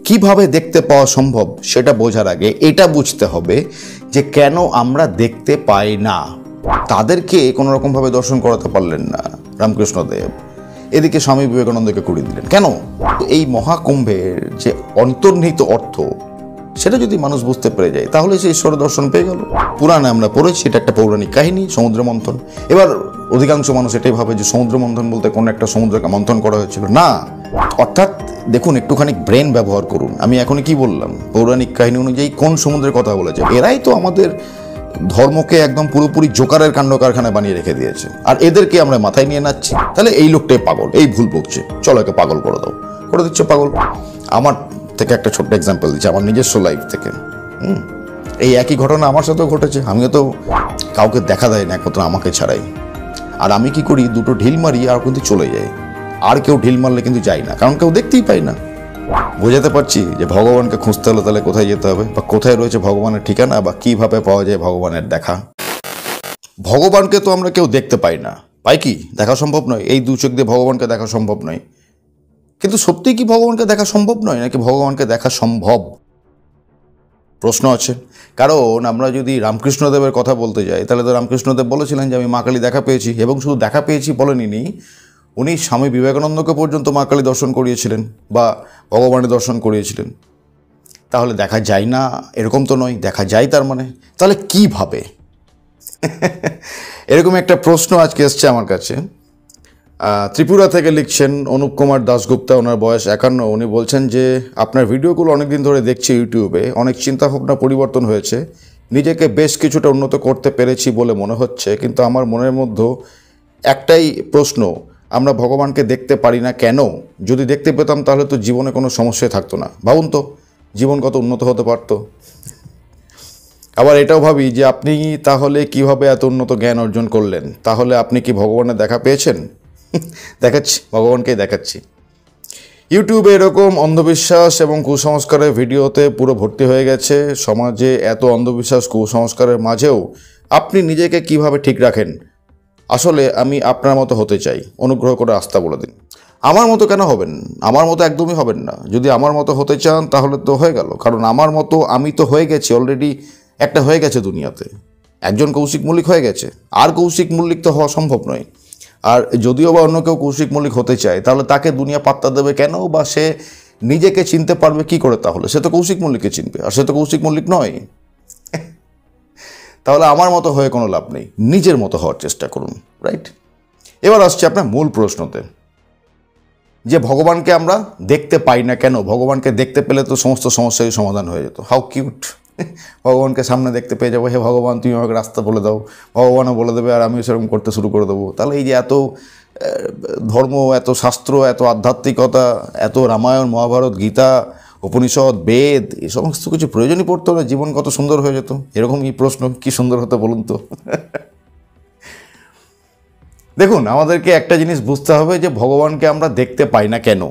কিভাবে দেখতে পাওয়া সম্ভব সেটা বোঝার আগে এটা বুঝতে হবে যে কেন আমরা দেখতে পাই না। তাদেরকে কোনো রকমভাবে দর্শন করাতে পারলেন না রামকৃষ্ণদেব, এদিকে স্বামী বিবেকানন্দকে কুড়িয়ে দিলেন কেন? এই মহাকুম্ভের যে অন্তর্নিহিত অর্থ সেটা যদি মানুষ বুঝতে পেরে যায় তাহলে সে ঈশ্বরের দর্শন পেয়ে গেল। পুরাণে আমরা পড়েছি এটা একটা পৌরাণিক কাহিনী, সমুদ্র মন্থন। এবার অধিকাংশ মানুষ এটাই ভাবে যে সমুদ্র মন্থন বলতে কোনো একটা সমুদ্রকে মন্থন করা হয়েছিল, না। অর্থাৎ দেখুন, একটুখানি ব্রেন ব্যবহার করুন। আমি এখনই কি বললাম, পৌরাণিক কাহিনী অনুযায়ী কোন সমুদ্রের কথা বলেছে? এরাই তো আমাদের ধর্মকে একদম পুরোপুরি জোকারের কাণ্ড কারখানা বানিয়ে রেখে দিয়েছে, আর এদেরকে আমরা মাথায় নিয়ে নাচ্ছি। তাহলে এই লোকটাই পাগল, এই ভুল বকছে, চলো একে পাগল করে দাও, করে দিচ্ছে পাগল। আমার থেকে একটা ছোট্ট এক্সাম্পল দিচ্ছি আমার নিজস্ব লাইফ থেকে। এই একই ঘটনা আমার সাথেও ঘটেছে। আমিও তো কাউকে দেখা দেয় না একমাত্র আমাকে ছাড়াই। আর আমি কি করি, দুটো ঢিল মারি আর কিন্তু চলে যাই। আর কেউ ঢিল মারলে কিন্তু যাই না, কারণ কেউ দেখতেই পাই না। বোঝাতে পারছি যে ভগবানকে খুঁজতে হলে তাহলে কোথায় যেতে হবে, বা কোথায় রয়েছে ভগবানের ঠিকানা, বা কিভাবে পাওয়া যায় ভগবানের দেখা। ভগবানকে তো আমরা কেউ দেখতে পাই না, পাই কি? দেখা সম্ভব নয়। এই দু চোখ দিয়ে ভগবানকে দেখা সম্ভব নয়। কিন্তু সত্যি কি ভগবানকে দেখা সম্ভব নয়, নাকি ভগবানকে দেখা সম্ভব? প্রশ্ন আছে। কারণ আমরা যদি রামকৃষ্ণদেবের কথা বলতে যাই তাহলে তো রামকৃষ্ণদেব বলেছিলেন যে আমি মা কালী দেখা পেয়েছি, এবং শুধু দেখা পেয়েছি বলেনি, উনি স্বামী বিবেকানন্দকে পর্যন্ত মা কালী দর্শন করিয়েছিলেন বা ভগবানের দর্শন করিয়েছিলেন। তাহলে দেখা যায় না এরকম তো নয়, দেখা যায়। তার মানে তাহলে কিভাবে? এরকম একটা প্রশ্ন আজকে এসছে আমার কাছে। ত্রিপুরা থেকে লিখছেন অনুপ কুমার দাশগুপ্তা, ওনার বয়স 51। উনি বলছেন যে আপনার ভিডিওগুলো অনেকদিন ধরে দেখছি ইউটিউবে, অনেক চিন্তাভাবনা পরিবর্তন হয়েছে, নিজেকে বেশ কিছুটা উন্নত করতে পেরেছি বলে মনে হচ্ছে, কিন্তু আমার মনের মধ্যে একটাই প্রশ্ন, আমরা ভগবানকে দেখতে পারি না কেন? যদি দেখতে পেতাম তাহলে তো জীবনে কোনো সমস্যাই থাকতো না। ভাবুন তো, জীবন কত উন্নত হতে পারত। আবার এটাও ভাবি যে আপনি তাহলে কিভাবে এত উন্নত জ্ঞান অর্জন করলেন? তাহলে আপনি কি ভগবানের দেখা পেয়েছেন? দেখাচ্ছি, ভগবানকেই দেখাচ্ছি। ইউটিউবে এরকম অন্ধবিশ্বাস এবং কুসংস্কারের ভিডিওতে পুরো ভর্তি হয়ে গেছে। সমাজে এত অন্ধবিশ্বাস কুসংস্কারের মাঝেও আপনি নিজেকে কিভাবে ঠিক রাখেন? আসলে আমি আপনার মতো হতে চাই, অনুগ্রহ করে আস্থা বলে দিন। আমার মতো কেন হবেন? আমার মতো একদমই হবেন না। যদি আমার মতো হতে চান তাহলে তো হয়ে গেল, কারণ আমার মতো আমি তো হয়ে গেছি অলরেডি। একটা হয়ে গেছে দুনিয়াতে, একজন কৌশিক মল্লিক হয়ে গেছে, আর কৌশিক মল্লিক তো হওয়া সম্ভব নয়। আর যদিও বা অন্য কেউ কৌশিক মল্লিক হতে চায় তাহলে তাকে দুনিয়া পাত্তা দেবে কেন, বা সে নিজেকে চিনতে পারবে কি করে? তাহলে সে তো কৌশিক মল্লিককে চিনবে, আর সে তো কৌশিক মল্লিক নয়। তাহলে আমার মতো হয়ে কোনো লাভ নেই, নিজের মতো হওয়ার চেষ্টা করুন, রাইট? এবার আসছে আপনার মূল প্রশ্নতে, যে ভগবানকে আমরা দেখতে পাই না কেন? ভগবানকে দেখতে পেলে তো সমস্ত সমস্যারই সমাধান হয়ে যেত। How cute! ভগবানকে সামনে দেখতে পেয়ে যাবো, হে ভগবান তুমি আমাকে রাস্তা বলে দাও, ভগবানও বলে দেবে, আর আমিও সেরকম করতে শুরু করে দেবো। তাহলে এই যে এত ধর্ম, এত শাস্ত্র, এত আধ্যাত্মিকতা, এত রামায়ণ মহাভারত গীতা উপনিষদ বেদ, এই সমস্ত কিছু প্রয়োজনই পড়তো না, জীবন কত সুন্দর হয়ে যেত। এরকমই প্রশ্ন, কি সুন্দর হতো বলুন তো। দেখুন, আমাদেরকে একটা জিনিস বুঝতে হবে যে ভগবানকে আমরা দেখতে পাই না কেন,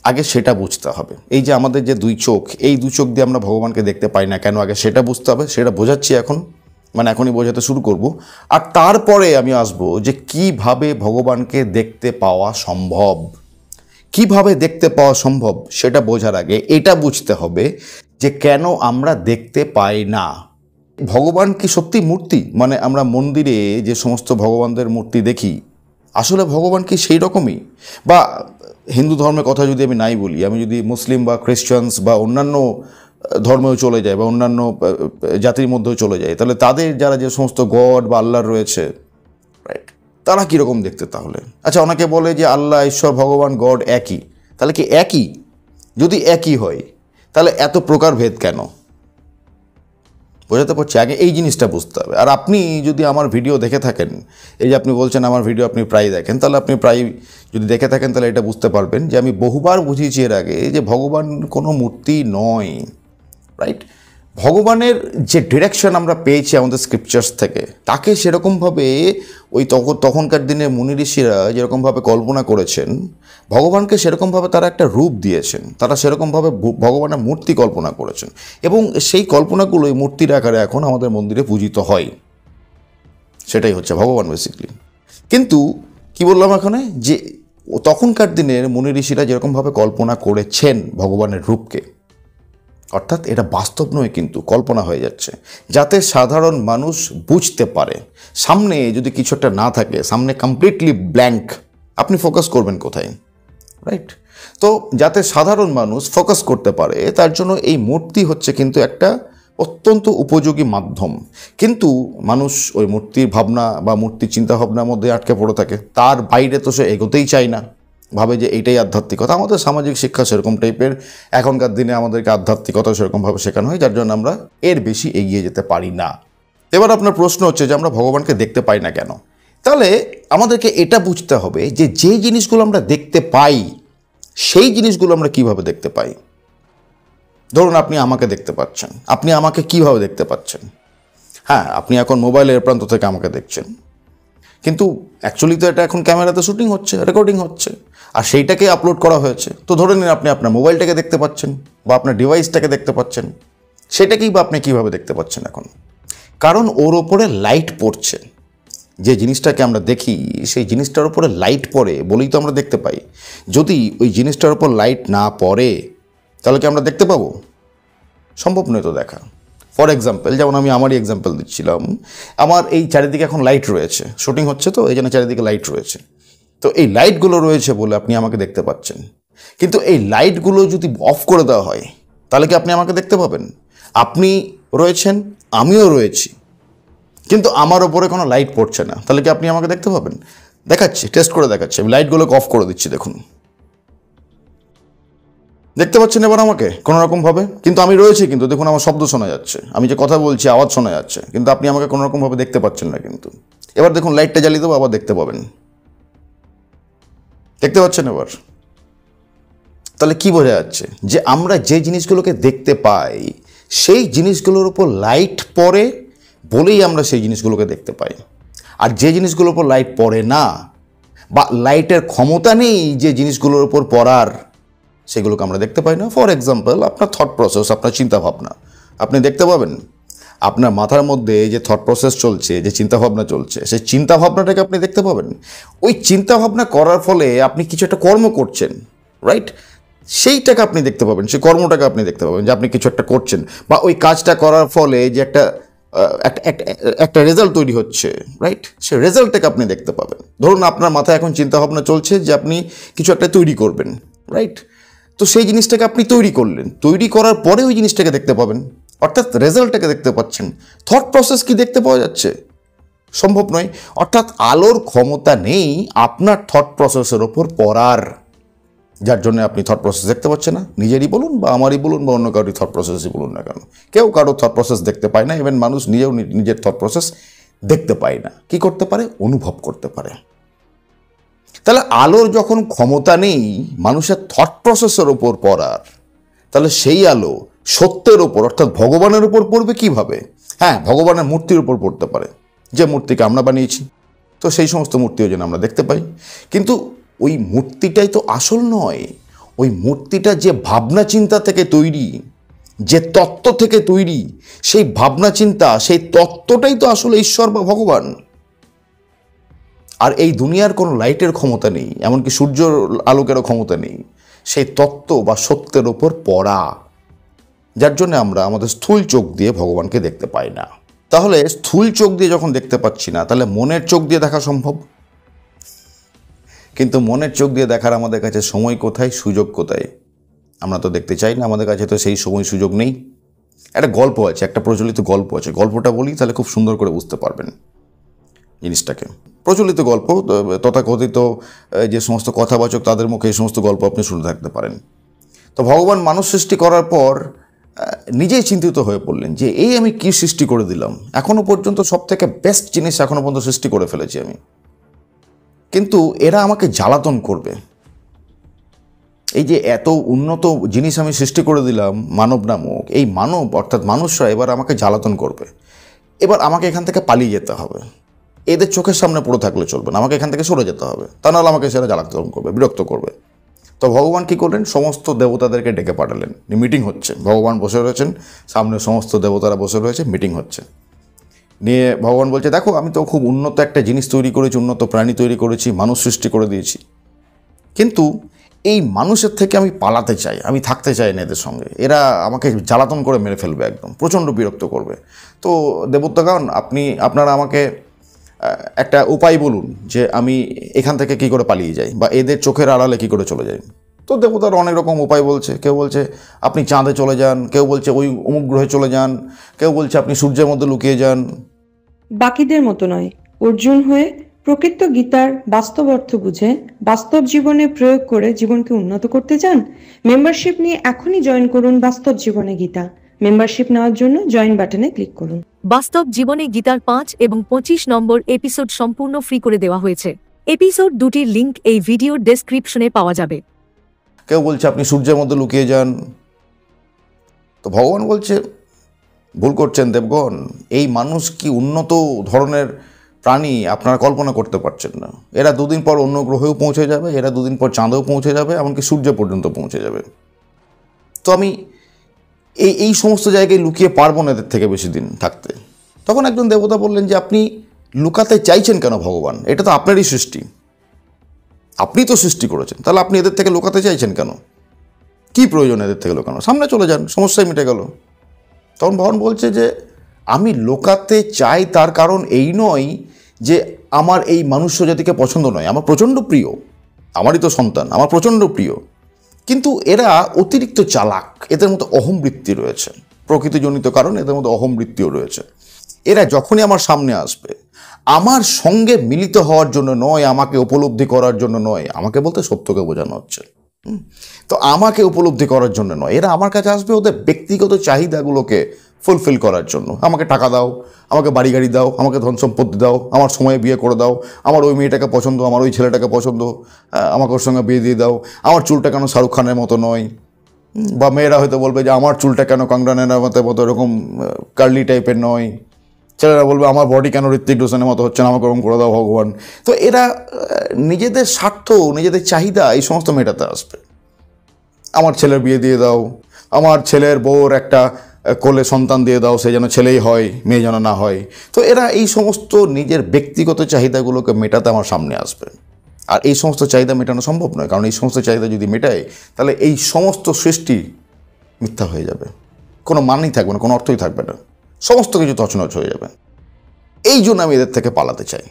আগে সেটা বুঝতে হবে। এই যে আমাদের যে দুই চোখ, এই দুই চোখ দিয়ে আমরা ভগবানকে দেখতে পাই না কেন, আগে সেটা বুঝতে হবে। সেটা বোঝাচ্ছি এখন, মানে এখনই বোঝাতে শুরু করব। আর তারপরে আমি আসবো যে কিভাবে ভগবানকে দেখতে পাওয়া সম্ভব। কিভাবে দেখতে পাওয়া সম্ভব সেটা বোঝার আগে এটা বুঝতে হবে যে কেন আমরা দেখতে পাই না। ভগবান কি সত্যি মূর্তি? মানে আমরা মন্দিরে যে সমস্ত ভগবানদের মূর্তি দেখি, আসলে ভগবান কি সেই রকমই? বা হিন্দু ধর্মের কথা যদি আমি নাই বলি, আমি যদি মুসলিম বা খ্রিস্টানস বা অন্যান্য ধর্মেও চলে যায়, বা অন্যান্য জাতির মধ্যেও চলে যায়, তাহলে তাদের যারা যে সমস্ত গড বা আল্লাহ রয়েছে, রাইট, তারা কীরকম দেখতে তাহলে? আচ্ছা, অনেকে বলে যে আল্লাহ, ঈশ্বর, ভগবান, গড একই। তাহলে কি একই? যদি একই হয় তাহলে এত প্রকার ভেদ কেন? বোঝাতে পারছি? আগে এই জিনিসটা বুঝতে হবে। আর আপনি যদি আমার ভিডিও দেখে থাকেন, এই যে আপনি বলছেন আমার ভিডিও আপনি প্রায় দেখেন, তাহলে আপনি প্রায় যদি দেখে থাকেন তাহলে এটা বুঝতে পারবেন যে আমি বহুবার বুঝিয়েছি এর আগে যে ভগবান কোনো মূর্তি নয়, রাইট? ভগবানের যে ডিরেকশন আমরা পেয়েছি আমাদের স্ক্রিপচার্স থেকে, তাকে সেরকমভাবে ওই তখনকার দিনে মুনি ঋষিরা যেরকমভাবে কল্পনা করেছেন, ভগবানকে সেরকমভাবে তারা একটা রূপ দিয়েছেন, তারা সেরকমভাবে ভগবানের মূর্তি কল্পনা করেছেন, এবং সেই কল্পনাগুলোই মূর্তির আকারে এখন আমাদের মন্দিরে পূজিত হয়। সেটাই হচ্ছে ভগবান বেসিকলি। কিন্তু কি বললাম এখানে, যে তখনকার দিনের মুনি ঋষিরা যেরকমভাবে কল্পনা করেছেন ভগবানের রূপকে, অর্থাৎ এটা বাস্তব নয়, কিন্তু কল্পনা হয়ে যাচ্ছে, যাতে সাধারণ মানুষ বুঝতে পারে। সামনে যদি কিছু একটা না থাকে, সামনে কমপ্লিটলি ব্ল্যাঙ্ক, আপনি ফোকাস করবেন কোথায়? রাইট? তো যাতে সাধারণ মানুষ ফোকাস করতে পারে, তার জন্য এই মূর্তি হচ্ছে কিন্তু একটা অত্যন্ত উপযোগী মাধ্যম। কিন্তু মানুষ ওই মূর্তির ভাবনা বা মূর্তির চিন্তাভাবনার মধ্যে আটকে পড়ে থাকে, তার বাইরে তো সে এগোতেই চায় না, ভাবে যে এইটাই আধ্যাত্মিকতা। আমাদের সামাজিক শিক্ষা সেরকম টাইপের, এখনকার দিনে আমাদেরকে আধ্যাত্মিকতা সেরকমভাবে শেখানো হয়, যার জন্য আমরা এর বেশি এগিয়ে যেতে পারি না। এবার আপনার প্রশ্ন হচ্ছে যে আমরা ভগবানকে দেখতে পাই না কেন? তাহলে আমাদেরকে এটা বুঝতে হবে যে যে জিনিসগুলো আমরা দেখতে পাই, সেই জিনিসগুলো আমরা কিভাবে দেখতে পাই। ধরুন আপনি আমাকে দেখতে পাচ্ছেন, আপনি আমাকে কিভাবে দেখতে পাচ্ছেন? হ্যাঁ, আপনি এখন মোবাইলের প্রান্ত থেকে আমাকে দেখছেন, কিন্তু অ্যাকচুয়ালি তো এটা এখন ক্যামেরাতে শুটিং হচ্ছে, রেকর্ডিং হচ্ছে, আর সেইটাকে আপলোড করা হয়েছে। তো ধরে নিন আপনি আপনার মোবাইলটাকে দেখতে পাচ্ছেন বা আপনার ডিভাইসটাকে দেখতে পাচ্ছেন, সেটাকেই বা আপনি কীভাবে দেখতে পাচ্ছেন এখন? কারণ ওর ওপরে লাইট পড়ছে। যে জিনিসটাকে আমরা দেখি, সেই জিনিসটার উপরে লাইট পড়ে বলেই তো আমরা দেখতে পাই। যদি ওই জিনিসটার উপর লাইট না পড়ে, তাহলে কি আমরা দেখতে পাবো? সম্ভব নয় তো দেখা। ফর এক্সাম্পল, যেমন আমি আমারই এক্সাম্পল দিচ্ছিলাম, আমার এই চারিদিকে এখন লাইট রয়েছে, শুটিং হচ্ছে, তো এই জন্য চারিদিকে লাইট রয়েছে। তো এই লাইটগুলো রয়েছে বলে আপনি আমাকে দেখতে পাচ্ছেন, কিন্তু এই লাইটগুলো যদি অফ করে দেওয়া হয়, তাহলে কি আপনি আমাকে দেখতে পাবেন? আপনি রয়েছেন, আমিও রয়েছি, কিন্তু আমার ওপরে কোনো লাইট পড়ছে না, তাহলে কি আপনি আমাকে দেখতে পাবেন? দেখাচ্ছি, টেস্ট করে দেখাচ্ছি, আমি লাইটগুলোকে অফ করে দিচ্ছি, দেখুন দেখতে পাচ্ছেন এবার আমাকে কোনো রকমভাবে? কিন্তু আমি রয়েছি, কিন্তু দেখুন আমার শব্দ শোনা যাচ্ছে, আমি যে কথা বলছি আওয়াজ শোনা যাচ্ছে, কিন্তু আপনি আমাকে কোনো রকমভাবে দেখতে পাচ্ছেন না। কিন্তু এবার দেখুন লাইটটা জ্বালিয়ে দেবো, আবার দেখতে পাবেন। দেখতে পাচ্ছেন এবার? তাহলে কি বোঝা যাচ্ছে? যে আমরা যে জিনিসগুলোকে দেখতে পাই, সেই জিনিসগুলোর উপর লাইট পড়ে বলেই আমরা সেই জিনিসগুলোকে দেখতে পাই। আর যে জিনিসগুলোর উপর লাইট পড়ে না, বা লাইটের ক্ষমতা নেই যে জিনিসগুলোর উপর পড়ার, সেগুলোকে আমরা দেখতে পাই না। ফর এক্সাম্পল, আপনার থট প্রসেস, আপনার চিন্তাভাবনা আপনি দেখতে পাবেন। আপনার মাথার মধ্যে যে থট প্রসেস চলছে, যে চিন্তাভাবনা চলছে, সেই চিন্তাভাবনাটাকে আপনি দেখতে পাবেন। ওই চিন্তাভাবনা করার ফলে আপনি কিছু একটা কর্ম করছেন, রাইট? সেইটাকে আপনি দেখতে পাবেন, সেই কর্মটাকে আপনি দেখতে পাবেন যে আপনি কিছু একটা করছেন, বা ওই কাজটা করার ফলে যে একটা রেজাল্ট তৈরি হচ্ছে, রাইট? সেই রেজাল্টটাকে আপনি দেখতে পাবেন। ধরুন আপনার মাথায় এখন চিন্তাভাবনা চলছে যে আপনি কিছু একটা তৈরি করবেন, রাইট? তো সেই জিনিসটাকে আপনি তৈরি করলেন, তৈরি করার পরে ওই জিনিসটাকে দেখতে পাবেন, অর্থাৎ রেজাল্টটাকে দেখতে পাচ্ছেন। থট প্রসেস কি দেখতে পাওয়া যাচ্ছে? সম্ভব নয়। অর্থাৎ আলোর ক্ষমতা নেই আপনার থট প্রসেসের ওপর পড়ার, যার জন্য আপনি থট প্রসেস দেখতে পাচ্ছেন না। নিজেরই বলুন বা আমারই বলুন বা অন্য কারোর থট প্রসেসই বলুন না কেন, কেউ কারোর থট প্রসেস দেখতে পায় না। ইভেন মানুষ নিজেও নিজের থট প্রসেস দেখতে পায় না। কি করতে পারে? অনুভব করতে পারে। তাহলে আলোর যখন ক্ষমতা নেই মানুষের থট প্রসেসের ওপর পড়ার, তাহলে সেই আলো সত্যের ওপর, অর্থাৎ ভগবানের উপর পড়বে কিভাবে? হ্যাঁ, ভগবানের মূর্তির উপর পড়তে পারে, যে মূর্তিকে আমরা বানিয়েছি। তো সেই সমস্ত মূর্তিও যেন আমরা দেখতে পাই, কিন্তু ওই মূর্তিটাই তো আসল নয়। ওই মূর্তিটা যে ভাবনা চিন্তা থেকে তৈরি, যে তত্ত্ব থেকে তৈরি, সেই ভাবনা চিন্তা, সেই তত্ত্বটাই তো আসলে ঈশ্বর বা ভগবান। আর এই দুনিয়ার কোনো লাইটের ক্ষমতা নেই, এমনকি সূর্যের আলোকেরও ক্ষমতা নেই সেই তত্ত্ব বা সত্যের ওপর পড়া, যার জন্য আমরা আমাদের স্থূল চোখ দিয়ে ভগবানকে দেখতে পাই না। তাহলে স্থূল চোখ দিয়ে যখন দেখতে পাচ্ছি না, তাহলে মনের চোখ দিয়ে দেখা সম্ভব। কিন্তু মনের চোখ দিয়ে দেখার আমাদের কাছে সময় কোথায়, সুযোগ কোথায়? আমরা তো দেখতে চাই না, আমাদের কাছে তো সেই সময় সুযোগ নেই। একটা গল্প আছে, একটা প্রচলিত গল্প আছে, গল্পটা বলি তাহলে খুব সুন্দর করে বুঝতে পারবেন জিনিসটাকে। প্রচলিত গল্প, তথাকথিত যে সমস্ত কথাবাচক তাদের মুখে এই সমস্ত গল্প আপনি শুনে থাকতে পারেন। তো ভগবান মানুষ সৃষ্টি করার পর নিজেই চিন্তিত হয়ে পড়লেন যে এই আমি কি সৃষ্টি করে দিলাম, এখনো পর্যন্ত সব থেকে বেস্ট জিনিস এখনো পর্যন্ত সৃষ্টি করে ফেলেছি আমি, কিন্তু এরা আমাকে জ্বালাতন করবে। এই যে এত উন্নত জিনিস আমি সৃষ্টি করে দিলাম মানব নামক, এই মানব অর্থাৎ মানুষরা এবার আমাকে জ্বালাতন করবে। এবার আমাকে এখান থেকে পালিয়ে যেতে হবে, এদের চোখের সামনে পড়ে থাকলে চলবে না, আমাকে এখান থেকে সরে যেতে হবে, তা নাহলে আমাকে সেটা জ্বালাতন করবে, বিরক্ত করবে। তো ভগবান কী করলেন? সমস্ত দেবতাদেরকে ডেকে পাঠালেন। মিটিং হচ্ছে, ভগবান বসে রয়েছেন, সামনে সমস্ত দেবতারা বসে রয়েছে, মিটিং হচ্ছে। নিয়ে ভগবান বলছে, দেখো আমি তো খুব উন্নত একটা জিনিস তৈরি করেছি, উন্নত প্রাণী তৈরি করেছি, মানুষ সৃষ্টি করে দিয়েছি, কিন্তু এই মানুষের থেকে আমি পালাতে চাই, আমি থাকতে চাই না এদের সঙ্গে, এরা আমাকে জ্বালাতন করে মেরে ফেলবে, একদম প্রচণ্ড বিরক্ত করবে। তো দেবত্যাগণ আপনারা আমাকে একটা উপায় বলুন যে আমি এখান থেকে কী করে পালিয়ে যাই বা এদের চোখের আড়ালে কী করে চলে যাই। তো দেবতার অনেক রকম উপায় বলছে, কেউ বলছে আপনি চাঁদে চলে যান, কেউ বলছে ওই অমুক গ্রহে চলে যান, কেউ বলছে আপনি সূর্যের মধ্যে লুকিয়ে যান। বাকিদের মতো নয়, অর্জুন হয়ে প্রকৃত গীতার বাস্তব অর্থ বুঝে বাস্তব জীবনে প্রয়োগ করে জীবনকে উন্নত করতে চান? মেম্বারশিপ নিয়ে এখনই জয়েন করুন বাস্তব জীবনে গীতা। মেম্বারশিপ নেওয়ার জন্য জয়েন বাটনে ক্লিক করুন। বাস্তব জীবনে গীতার 5 এবং 25 নম্বর এপিসোড সম্পূর্ণ ফ্রি করে দেওয়া হয়েছে। এপিসোড দুটির লিংক এই ভিডিওর ডেসক্রিপশনে পাওয়া যাবে। কেউ বলছে আপনি সূর্যের মধ্যে লুকিয়ে যান। তো ভগবান বলছে ভুল করছেন দেবগণ, এই মানুষ কি উন্নত ধরনের প্রাণী আপনারা কল্পনা করতে পারছেন না। এরা দুদিন পর অন্য গ্রহেও পৌঁছে যাবে, এরা দুদিন পর চাঁদেও পৌঁছে যাবে, এমনকি সূর্য পর্যন্ত পৌঁছে যাবে। তো আমি এই সমস্ত জায়গায় লুকিয়ে পারবো না এদের থেকে বেশি দিন থাকতে। তখন একজন দেবতা বললেন যে আপনি লুকাতে চাইছেন কেন ভগবান, এটা তো আপনারই সৃষ্টি, আপনি তো সৃষ্টি করেছেন, তাহলে আপনি এদের থেকে লুকাতে চাইছেন কেন? কি প্রয়োজন এদের থেকে লুকানো, সামনে চলে যান, সমস্যাই মিটে গেল। তখন ভগবান বলছে যে আমি লুকাতে চাই তার কারণ এই নয় যে আমার এই মনুষ্য জাতিকে পছন্দ নয়, আমার প্রচণ্ড প্রিয়, আমারই তো সন্তান, আমার প্রচণ্ড প্রিয়, কিন্তু এরা অতিরিক্ত চালাক, এদের মধ্যে অহমবৃত্তি রয়েছে, প্রকৃতিজনিত কারণ এদের মধ্যে অহমবৃত্তিও রয়েছে। এরা যখনই আমার সামনে আসবে আমার সঙ্গে মিলিত হওয়ার জন্য নয়, আমাকে উপলব্ধি করার জন্য নয়, আমাকে বলতে সত্যকে বোঝানো হচ্ছে, তো আমাকে উপলব্ধি করার জন্য নয়, এরা আমার কাছে আসবে ওদের ব্যক্তিগত চাহিদাগুলোকে ফুলফিল করার জন্য। আমাকে টাকা দাও, আমাকে বাড়ি গাড়ি দাও, আমাকে ধন সম্পত্তি দাও, আমার সময়ে বিয়ে করে দাও, আমার ওই মেয়েটাকে পছন্দ, আমার ওই ছেলেটাকে পছন্দ, আমাকে ওর সঙ্গে বিয়ে দিয়ে দাও, আমার চুলটা কেন শাহরুখ খানের মতো নয়, বা মেয়েরা হয়তো বলবে যে আমার চুলটা কেন কঙ্গনা রানাওয়াতের মতো এরকম কার্লি টাইপের নয়, ছেলেরা বলবে আমার বডি কেন ঋত্বিক রোশনের মতো হচ্ছে না, আমাকে ওরকম করে দাও ভগবান। তো এরা নিজেদের স্বার্থ, নিজেদের চাহিদা এই সমস্ত মেটাতে আসবে। আমার ছেলের বিয়ে দিয়ে দাও, আমার ছেলের বউর একটা কোলে সন্তান দিয়ে দাও, সে যেন ছেলেই হয়, মেয়ে যেন না হয়। তো এরা এই সমস্ত নিজের ব্যক্তিগত চাহিদাগুলোকে মেটাতে আমার সামনে আসবে। আর এই সমস্ত চাহিদা মেটানো সম্ভব নয়, কারণ এই সমস্ত চাহিদা যদি মেটায় তাহলে এই সমস্ত সৃষ্টি মিথ্যা হয়ে যাবে, কোনো মানই থাকবে না, কোনো অর্থই থাকবে না, সমস্ত কিছু তছনছ হয়ে যাবে। এই জন্য আমি এদের থেকে পালাতে চাই।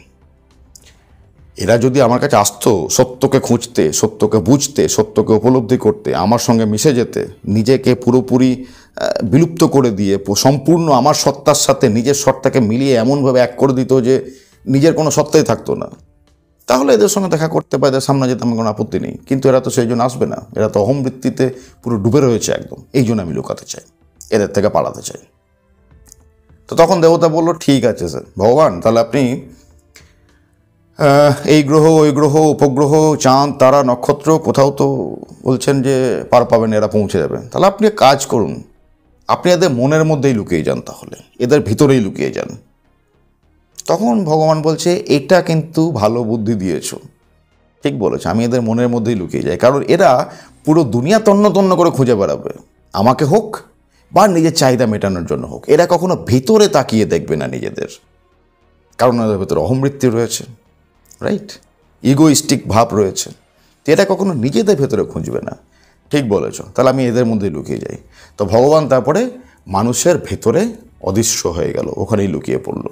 এরা যদি আমার কাছে আসতো সত্যকে খুঁজতে, সত্যকে বুঝতে, সত্যকে উপলব্ধি করতে, আমার সঙ্গে মিশে যেতে, নিজেকে পুরোপুরি বিলুপ্ত করে দিয়ে সম্পূর্ণ আমার সত্তার সাথে নিজের সত্তাকে মিলিয়ে এমনভাবে এক করে দিত যে নিজের কোনো সত্তাই থাকতো না, তাহলে এদের সঙ্গে দেখা করতে বা এদের সামনে যেতে আমার কোনো আপত্তি নেই। কিন্তু এরা তো সেই জন্য আসবে না, এরা তো অহমবৃত্তিতে পুরো ডুবে রয়েছে একদম। এই জন্য আমি লুকাতে চাই, এদের থেকে পালাতে চাই। তো তখন দেবতা বলল ঠিক আছে স্যার ভগবান, তাহলে আপনি এই গ্রহ, ওই গ্রহ, উপগ্রহ, চাঁদ, তারা, নক্ষত্র কোথাও তো বলছেন যে পার পাবেন, এরা পৌঁছে যাবে, তাহলে আপনি কাজ করুন, আপনি এদের মনের মধ্যেই লুকিয়ে যান, তাহলে এদের ভিতরেই লুকিয়ে যান। তখন ভগবান বলছে এটা কিন্তু ভালো বুদ্ধি দিয়েছ, ঠিক বলেছে, আমি এদের মনের মধ্যেই লুকিয়ে যাই, কারণ এরা পুরো দুনিয়া তন্ন তন্ন করে খুঁজে বেড়াবে, আমাকে হোক বা নিজের চাহিদা মেটানোর জন্য হোক, এরা কখনো ভিতরে তাকিয়ে দেখবে না নিজেদের, কারণ এদের ভেতরে অহমৃত্যু রয়েছে, রাইট, ইগোইস্টিক ভাব রয়েছে, এটা কখনো নিজেদের ভেতরে খুঁজবে না। ঠিক বলেছ, তাহলে আমি এদের মধ্যেই লুকিয়ে যাই। তো ভগবান তারপরে মানুষের ভেতরে অদৃশ্য হয়ে গেল, ওখানেই লুকিয়ে পড়ল।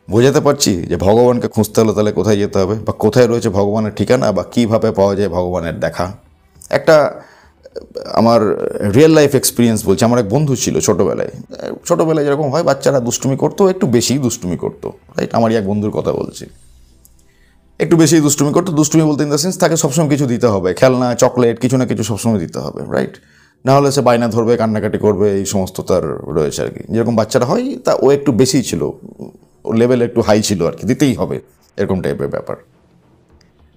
বোঝাতে পারছি যে ভগবানকে খুঁজতে হলে তাহলে কোথায় যেতে হবে, বা কোথায় রয়েছে ভগবানের ঠিকানা, বা কীভাবে পাওয়া যায় ভগবানের দেখা। একটা আমার রিয়েল লাইফ এক্সপিরিয়েন্স বলছি। আমার এক বন্ধু ছিল ছোটোবেলায় যেরকম হয় বাচ্চারা দুষ্টুমি করতো, একটু বেশিই দুষ্টুমি করতো, রাইট, আমারই এক বন্ধুর কথা বলছি, একটু বেশি দুষ্টুমি করতো। দুষ্টুমি বলতে ইন দ্য সেন্স তাকে সবসময় কিছু দিতে হবে, খেলনা, চকলেট, কিছু না কিছু সবসময় দিতে হবে, রাইট, না হলে সে বায়না ধরবে, কান্নাকাটি করবে, এই সমস্ত তার রয়েছে আর কি, যেরকম বাচ্চারা হয়। তা ও একটু বেশিই ছিল, ও লেভেল একটু হাই ছিল আর কি, দিতেই হবে এরকম টাইপের ব্যাপার।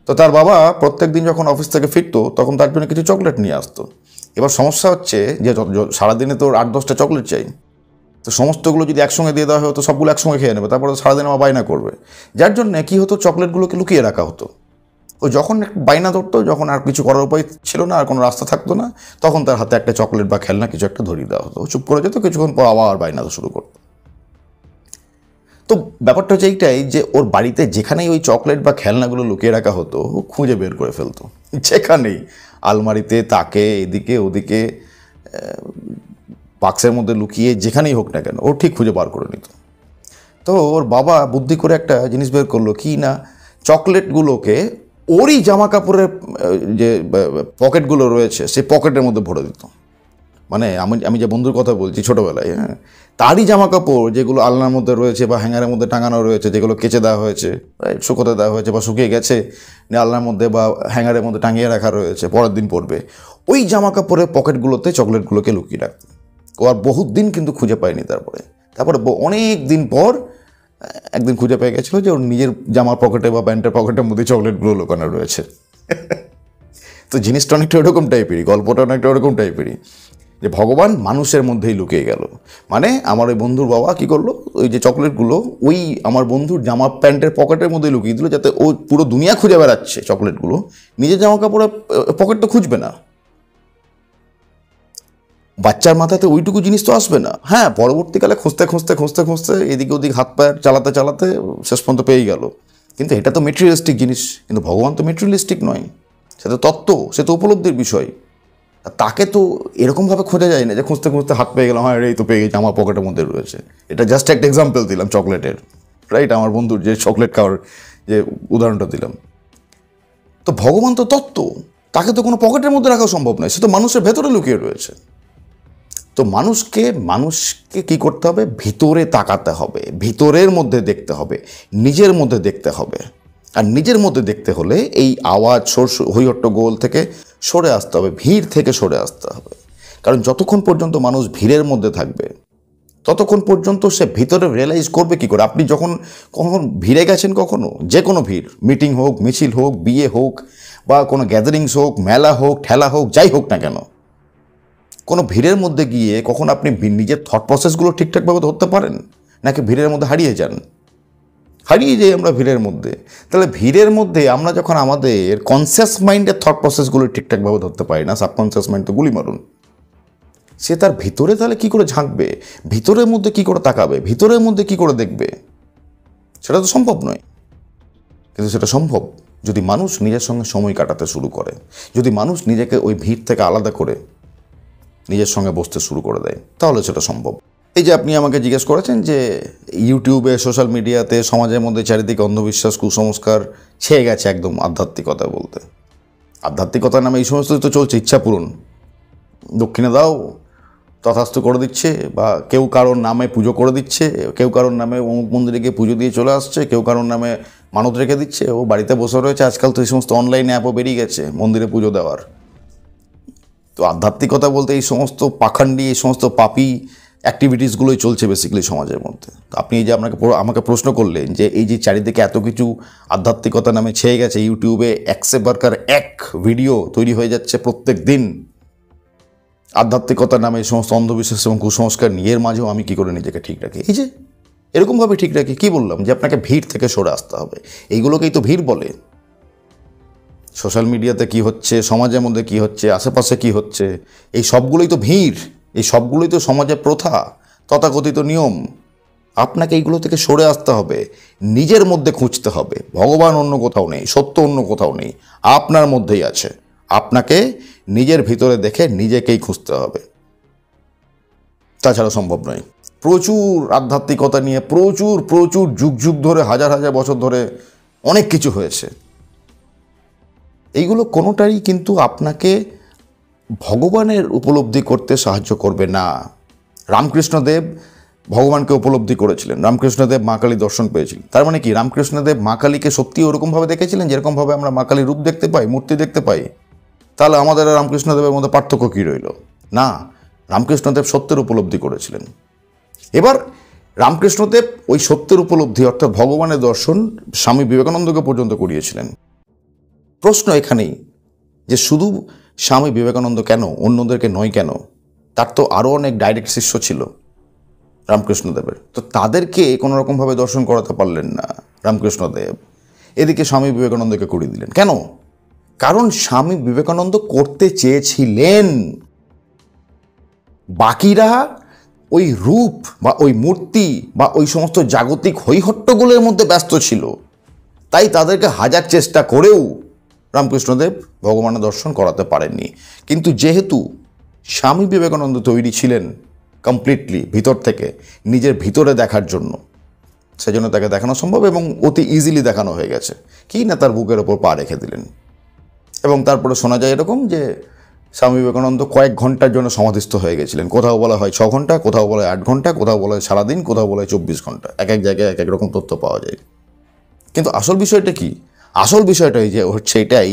তো তার বাবা প্রত্যেক দিন যখন অফিস থেকে ফিরতো তখন তার জন্য কিছু চকলেট নিয়ে আসতো। এবার সমস্যা হচ্ছে যে সারাদিনে তোর 8-10টা চকলেট চাই, তো সমস্তগুলো যদি একসঙ্গে দিয়ে দেওয়া হয় তো সবগুলো একসঙ্গে খেয়ে নেবে, তারপরে সারাদিন আমার বায়না করবে, যার জন্য কী হতো চকলেটগুলোকে লুকিয়ে রাখা হতো। ও যখন বায়না ধরতো, যখন আর কিছু করার উপায় ছিল না, আর কোনো রাস্তা থাকতো না, তখন তার হাতে একটা চকলেট বা খেলনা কিছু একটা ধরিয়ে দেওয়া হতো, ও চুপ করে যেত, কিছুক্ষণ পর আবার বায়না শুরু করতো। তো তো ব্যাপারটা হচ্ছে এইটাই যে ওর বাড়িতে যেখানেই ওই চকলেট বা খেলনাগুলো লুকিয়ে রাখা হতো ও খুঁজে বের করে ফেলতো, যেখানেই, আলমারিতে, তাকে, এদিকে ওদিকে, বাক্সের মধ্যে লুকিয়ে, যেখানেই হোক না কেন ও ঠিক খুঁজে বার করে নিত। তো ওর বাবা বুদ্ধি করে একটা জিনিস বের করলো, কি না, চকলেটগুলোকে ওরই জামা কাপড়ের যে পকেটগুলো রয়েছে সেই পকেটের মধ্যে ভরে দিত। মানে আমি যে বন্ধুর কথা বলছি ছোটোবেলায়, হ্যাঁ, তারই জামা কাপড় যেগুলো আলনার মধ্যে রয়েছে বা হ্যাঙ্গারের মধ্যে টাঙানো রয়েছে, যেগুলো কেচে দেওয়া হয়েছে, শুকোতে দেওয়া হয়েছে বা শুকিয়ে গেছে, আলনার মধ্যে বা হ্যাঙ্গারের মধ্যে টাঙিয়ে রাখা রয়েছে, পরের দিন পরবে, ওই জামা কাপড়ের পকেটগুলোতে চকলেটগুলোকে লুকিয়ে রাখত। ও আর বহুত দিন কিন্তু খুঁজে পায়নি। তারপরে অনেক দিন পর একদিন খুঁজে পেয়ে গেছিলো যে ওর নিজের জামার পকেটে বা প্যান্টের পকেটের মধ্যে চকলেটগুলো লুকানো রয়েছে। তো জিনিসটা অনেকটা ওরকম টাইপেরই, গল্পটা অনেকটা ওরকম টাইপেরই, যে ভগবান মানুষের মধ্যেই লুকিয়ে গেল। মানে আমার ওই বন্ধুর বাবা কী করলো, ওই যে চকলেটগুলো ওই আমার বন্ধুর জামা প্যান্টের পকেটের মধ্যে লুকিয়ে দিল, যাতে ও পুরো দুনিয়া খুঁজে বেড়াচ্ছে চকলেটগুলো, নিজের জামা কাপড়ের পকেট তো খুঁজবে না, বাচ্চার মাথাতে ওইটুকু জিনিস তো আসবে না। হ্যাঁ, পরবর্তীকালে খুঁজতে খুঁজতে খুঁজতে খুঁজতে এদিকে ওদিক হাত পায়ের চালাতে চালাতে শেষ পর্যন্ত পেয়েই গেল। কিন্তু এটা তো মেটেরিয়ালিস্টিক জিনিস, কিন্তু ভগবান তো মেটেরিয়ালিস্টিক নয়, সে তো তত্ত্ব, সে তো উপলব্ধির বিষয়। তাকে তো এরকমভাবে খোঁজা যায় না যে খুঁজতে খুঁজতে হাত পেয়ে গেলাম, হ্যাঁ এই তো পেয়ে গেছি, আমার পকেটের মধ্যে রয়েছে। এটা জাস্ট একটা এক্সাম্পল দিলাম চকলেটের, রাইট, আমার বন্ধুর যে চকলেট খাওয়ার যে উদাহরণটা দিলাম। তো ভগবান তো তত্ত্ব, তাকে তো কোনো পকেটের মধ্যে রাখা সম্ভব নয়, সে তো মানুষের ভেতরে লুকিয়ে রয়েছে। তো মানুষকে কি করতে হবে, ভিতরে তাকাতে হবে, ভিতরের মধ্যে দেখতে হবে, নিজের মধ্যে দেখতে হবে। আর নিজের মধ্যে দেখতে হলে এই আওয়াজ হইহট্টগোল থেকে সরে আসতে হবে, ভিড় থেকে সরে আসতে হবে। কারণ যতক্ষণ পর্যন্ত মানুষ ভিড়ের মধ্যে থাকবে ততক্ষণ পর্যন্ত সে ভিতরে রিয়েলাইজ করবে কি করে। আপনি যখন কখন ভিড়ে গেছেন, কখনো যে কোনো ভিড়, মিটিং হোক, মিছিল হোক, বিয়ে হোক, বা কোনো গ্যাদারিংস হোক, মেলা হোক, ঠেলা হোক, যাই হোক না কেন, কোনো ভিড়ের মধ্যে গিয়ে কখন আপনি নিজের থট প্রসেসগুলো ঠিকঠাকভাবে ধরতে পারেন, নাকি ভিড়ের মধ্যে হারিয়ে যান? হারিয়ে যাই আমরা ভিড়ের মধ্যে। তাহলে ভিড়ের মধ্যে আমরা যখন আমাদের কনসিয়াস মাইন্ডের থট প্রসেসগুলো ঠিকঠাকভাবে ধরতে পারি না, সাবকনসিয়াস মাইন্ড তো গুলি মারুন, সে তার ভিতরে তাহলে কী করে ঝাঁকবে, ভিতরের মধ্যে কী করে তাকাবে, ভিতরের মধ্যে কী করে দেখবে? সেটা তো সম্ভব নয়। কিন্তু সেটা সম্ভব যদি মানুষ নিজের সঙ্গে সময় কাটাতে শুরু করে, যদি মানুষ নিজেকে ওই ভিড় থেকে আলাদা করে নিজের সঙ্গে বসতে শুরু করে দেয়, তাহলে সেটা সম্ভব। এই যে আপনি আমাকে জিজ্ঞেস করেছেন যে ইউটিউবে, সোশ্যাল মিডিয়াতে, সমাজের মধ্যে চারিদিকে অন্ধবিশ্বাস, কুসংস্কার ছেয়ে গেছে একদম আধ্যাত্মিকতা বলতে। আধ্যাত্মিকতা নামে এই সমস্ত তো চলছে, ইচ্ছা পূরণ, দক্ষিণে দাও তথাস্তু করে দিচ্ছে, বা কেউ কারোর নামে পুজো করে দিচ্ছে, কেউ কারোর নামে অমুক মন্দিরে গিয়ে পুজো দিয়ে চলে আসছে, কেউ কারোর নামে মানত রেখে দিচ্ছে, ও বাড়িতে বসে রয়েছে। আজকাল তো এই সমস্ত অনলাইন অ্যাপও বেরিয়ে গেছে মন্দিরে পুজো দেওয়ার। তো আধ্যাত্মিকতা বলতে এই সমস্ত পাখান্ডি, এই সমস্ত পাপি অ্যাক্টিভিটিসগুলোই চলছে বেসিক্যালি সমাজের মধ্যে। তো আপনি এই যে আমাকে প্রশ্ন করলেন যে এই যে চারিদিকে এত কিছু আধ্যাত্মিকতা নামে ছেয়ে গেছে, ইউটিউবে একসে বারকার এক ভিডিও তৈরি হয়ে যাচ্ছে প্রত্যেক দিন আধ্যাত্মিকতার নামে, এই সমস্ত অন্ধবিশ্বাস এবং কুসংস্কার নিয়ে, এর মাঝেও আমি কী করে নিজেকে ঠিক রাখি? এই যে এরকমভাবে ঠিক রাখি। কী বললাম যে আপনাকে ভিড় থেকে সরে আসতে হবে, এইগুলোকেই তো ভিড় বলে। সোশ্যাল মিডিয়াতে কি হচ্ছে, সমাজের মধ্যে কি হচ্ছে, আশেপাশে কি হচ্ছে, এই সবগুলোই তো ভিড়, এই সবগুলোই তো সমাজের প্রথা, তথাকথিত নিয়ম। আপনাকে এইগুলো থেকে সরে আসতে হবে, নিজের মধ্যে খুঁজতে হবে। ভগবান অন্য কোথাও নেই, সত্য অন্য কোথাও নেই, আপনার মধ্যেই আছে। আপনাকে নিজের ভিতরে দেখে নিজেকেই খুঁজতে হবে, তাছাড়া সম্ভব নয়। প্রচুর আধ্যাত্মিকতা নিয়ে প্রচুর প্রচুর যুগ যুগ ধরে, হাজার হাজার বছর ধরে অনেক কিছু হয়েছে। এইগুলো কোনোটাই কিন্তু আপনাকে ভগবানের উপলব্ধি করতে সাহায্য করবে না। রামকৃষ্ণদেব ভগবানকে উপলব্ধি করেছিলেন, রামকৃষ্ণদেব মা কালী দর্শন পেয়েছিলেন। তার মানে কি রামকৃষ্ণদেব মা কালীকে সত্যি ওরকমভাবে দেখেছিলেন যেরকমভাবে আমরা মা কালীর রূপ দেখতে পাই, মূর্তি দেখতে পাই? তাহলে আমাদের আর রামকৃষ্ণদেবের মধ্যে পার্থক্য কী রইল? না, রামকৃষ্ণদেব সত্যের উপলব্ধি করেছিলেন। এবার রামকৃষ্ণদেব ওই সত্যের উপলব্ধি অর্থাৎ ভগবানের দর্শন স্বামী বিবেকানন্দকে পর্যন্ত করিয়েছিলেন। প্রশ্ন এখানেই যে শুধু স্বামী বিবেকানন্দ কেন, অন্যদেরকে নয় কেন? তার তো আরও অনেক ডাইরেক্ট শিষ্য ছিল রামকৃষ্ণদেবের, তো তাদেরকে কোনো রকমভাবে দর্শন করাতে পারলেন না রামকৃষ্ণদেব। এদিকে স্বামী বিবেকানন্দকে করিয়ে দিলেন কেন? কারণ স্বামী বিবেকানন্দ করতে চেয়েছিলেন, বাকিরা ওই রূপ বা ওই মূর্তি বা ওই সমস্ত জাগতিক হৈহট্টগুলোর মধ্যে ব্যস্ত ছিল, তাই তাদেরকে হাজার চেষ্টা করেও রামকৃষ্ণদেব ভগবানের দর্শন করাতে পারেননি। কিন্তু যেহেতু স্বামী বিবেকানন্দ তৈরি ছিলেন কমপ্লিটলি ভিতর থেকে নিজের ভিতরে দেখার জন্য, সেজন্য তাকে দেখানো সম্ভব এবং অতি ইজিলি দেখানো হয়ে গেছে। কি না, তার বুকের ওপর পা রেখে দিলেন এবং তারপরে শোনা যায় এরকম যে স্বামী বিবেকানন্দ কয়েক ঘন্টার জন্য সমাধিস্থ হয়ে গেছিলেন। কোথাও বলা হয় 6 ঘন্টা, কোথাও বলা হয় 8 ঘন্টা, কোথাও বলা হয় সারাদিন, কোথাও বলা হয় 24 ঘন্টা। এক এক জায়গায় এক এক রকম তথ্য পাওয়া যায়। কিন্তু আসল বিষয়টা কি? আসল বিষয়টাই যে হচ্ছে এটাই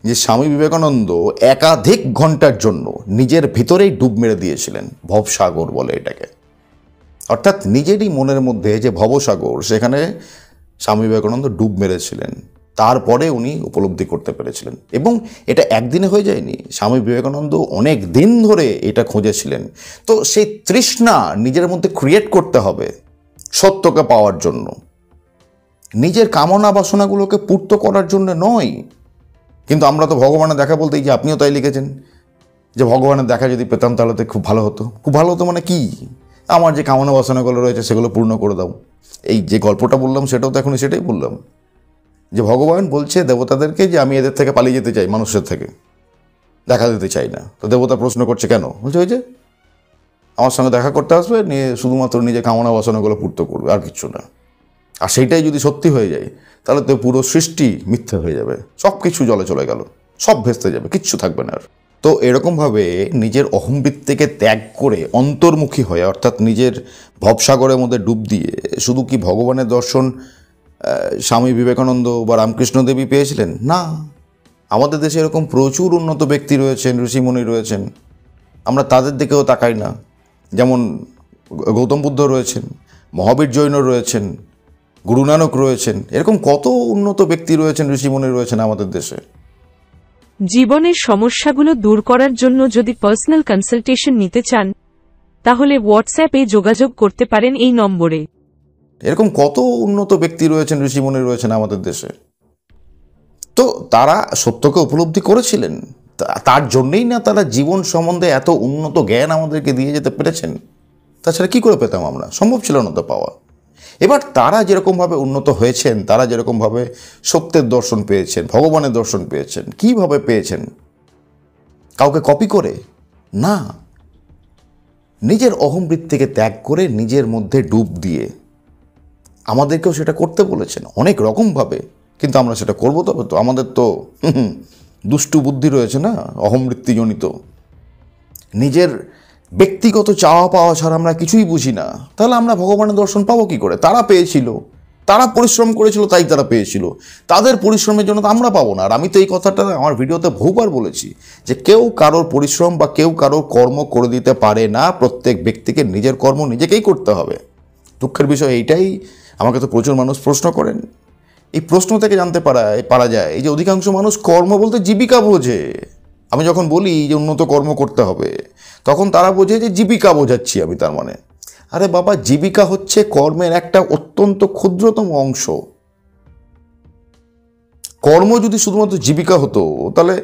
যে স্বামী বিবেকানন্দ একাধিক ঘন্টার জন্য নিজের ভিতরেই ডুব মেরে দিয়েছিলেন। ভবসাগর বলে এটাকে। অর্থাৎ নিজেরই মনের মধ্যে যে ভবসাগর, সেখানে স্বামী বিবেকানন্দ ডুব মেরেছিলেন। তারপরে উনি উপলব্ধি করতে পেরেছিলেন এবং এটা একদিনে হয়ে যায়নি। স্বামী বিবেকানন্দ অনেক দিন ধরে এটা খুঁজেছিলেন। তো সেই তৃষ্ণা নিজের মধ্যে ক্রিয়েট করতে হবে সত্যকে পাওয়ার জন্য, নিজের কামনা বাসনাগুলোকে পূর্ত করার জন্য নয়। কিন্তু আমরা তো ভগবানের দেখা বলতে, যে আপনিও তাই লিখেছেন যে ভগবানের দেখা যদি পেতাম তাহলে তো খুব ভালো হতো। খুব ভালো হতো মানে কি? আমার যে কামনা বাসনাগুলো রয়েছে সেগুলো পূর্ণ করে দাও। এই যে গল্পটা বললাম সেটাও তো এখনই সেটাই বললাম, যে ভগবান বলছে দেবতাদেরকে যে আমি এদের থেকে পালিয়ে যেতে চাই, মানুষের থেকে দেখা দিতে চাই না। তো দেবতা প্রশ্ন করছে কেন? বলছে ওই যে আমার সঙ্গে দেখা করতে আসবে, নিয়ে শুধুমাত্র নিজের কামনা বাসনাগুলো পূর্ত করবে, আর কিছু না। আর সেইটাই যদি সত্যি হয়ে যায় তাহলে তো পুরো সৃষ্টি মিথ্যে হয়ে যাবে, সব কিছু জলে চলে গেল, সব ভেস্তে যাবে, কিচ্ছু থাকবে না আর। তো এরকমভাবে নিজের অহংবৃত্তিকে ত্যাগ করে অন্তর্মুখী হয়ে, অর্থাৎ নিজের ভবসাগরের মধ্যে ডুব দিয়ে, শুধু কি ভগবানের দর্শন স্বামী বিবেকানন্দ বা রামকৃষ্ণদেবী পেয়েছিলেন? না, আমাদের দেশে এরকম প্রচুর উন্নত ব্যক্তি রয়েছেন, ঋষিমুনি রয়েছেন, আমরা তাদের দিকেও তাকাই না। যেমন গৌতম বুদ্ধ রয়েছেন, মহাবীর জৈন রয়েছেন, গুরু নানক রয়েছেন, এরকম কত উন্নত ব্যক্তি রয়েছেন, ঋষিমুনি রয়েছেন আমাদের দেশে। জীবনের সমস্যাগুলো দূর করার জন্য যদি পার্সোনাল কনসালটেশন নিতে চান, তাহলে হোয়াটসঅ্যাপে যোগাযোগ করতে পারেন এই নম্বরে। এরকম কত উন্নত ব্যক্তি রয়েছেন, ঋষিমুনি রয়েছেন আমাদের দেশে। তো তারা সত্যকে উপলব্ধি করেছিলেন, তার জন্যেই না তারা জীবন সম্বন্ধে এত উন্নত জ্ঞান আমাদেরকে দিয়ে যেতে পেরেছেন। তাছাড়া কী করে পেতাম আমরা? সম্ভব ছিল না তো পাওয়া। এবার তারা যেরকমভাবে উন্নত হয়েছেন, তারা যেরকমভাবে সত্যের দর্শন পেয়েছেন, ভগবানের দর্শন পেয়েছেন, কিভাবে পেয়েছেন? কাউকে কপি করে না, নিজের অহংবৃত্তিকে ত্যাগ করে নিজের মধ্যে ডুব দিয়ে। আমাদেরকেও সেটা করতে বলেছেন অনেক রকমভাবে, কিন্তু আমরা সেটা করবো তবে তো। আমাদের তো দুষ্টু বুদ্ধি রয়েছে না, অহংবৃত্তিজনিত। নিজের ব্যক্তিগত চাওয়া পাওয়া ছাড়া আমরা কিছুই বুঝি না। তাহলে আমরা ভগবানের দর্শন পাবো কী করে? তারা পেয়েছিল, তারা পরিশ্রম করেছিল, তাই তারা পেয়েছিল। তাদের পরিশ্রমের জন্য তো আমরা পাবো না। আর আমি তো এই কথাটা আমার ভিডিওতে বহুবার বলেছি যে কেউ কারোর পরিশ্রম বা কেউ কারোর কর্ম করে দিতে পারে না। প্রত্যেক ব্যক্তিকে নিজের কর্ম নিজেকেই করতে হবে। দুঃখের বিষয় এইটাই, আমাকে তো প্রচুর মানুষ প্রশ্ন করেন। এই প্রশ্ন থেকে জানতে পারা যায় এই যে অধিকাংশ মানুষ কর্ম বলতে জীবিকা বোঝে। আমি যখন বলি যে উন্নত কর্ম করতে হবে, তখন তারা বোঝে যে জীবিকা বোঝাচ্ছি আমি। তার মানে, আরে বাবা, জীবিকা হচ্ছে কর্মের একটা অত্যন্ত ক্ষুদ্রতম অংশ। কর্ম যদি শুধুমাত্র জীবিকা হতো, তাহলে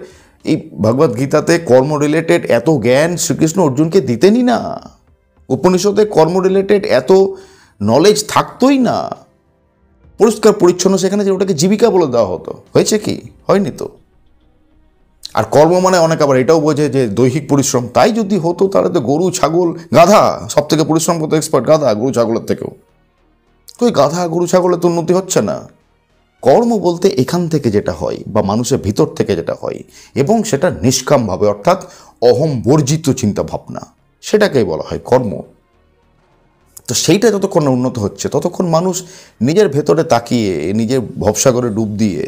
এই ভগবদ গীতাতে কর্ম রিলেটেড এত জ্ঞান শ্রীকৃষ্ণ অর্জুনকে দিতেনই না। উপনিষদে কর্ম রিলেটেড এত নলেজ থাকতোই না। পরিষ্কার পরিচ্ছন্ন সেখানে যে ওটাকে জীবিকা বলে দেওয়া হতো। হয়েছে কি? হয়নি তো। আর কর্ম মানে অনেক আবার এটাও বোঝে যে দৈহিক পরিশ্রম। তাই যদি হতো তাহলে তো গরু, ছাগল, গাধা সব থেকে পরিশ্রম করতে এক্সপার্ট। গাধা গরু ছাগলের থেকেও। তো ওই গাধা গরু ছাগলের তো উন্নতি হচ্ছে না। কর্ম বলতে এখান থেকে যেটা হয় বা মানুষের ভিতর থেকে যেটা হয়, এবং সেটা নিষ্কামভাবে, অর্থাৎ অহম বর্জিত চিন্তা ভাবনা, সেটাকেই বলা হয় কর্ম। তো সেইটা যতক্ষণ উন্নত হচ্ছে ততক্ষণ মানুষ নিজের ভেতরে তাকিয়ে, নিজের ভবসাগরে ডুব দিয়ে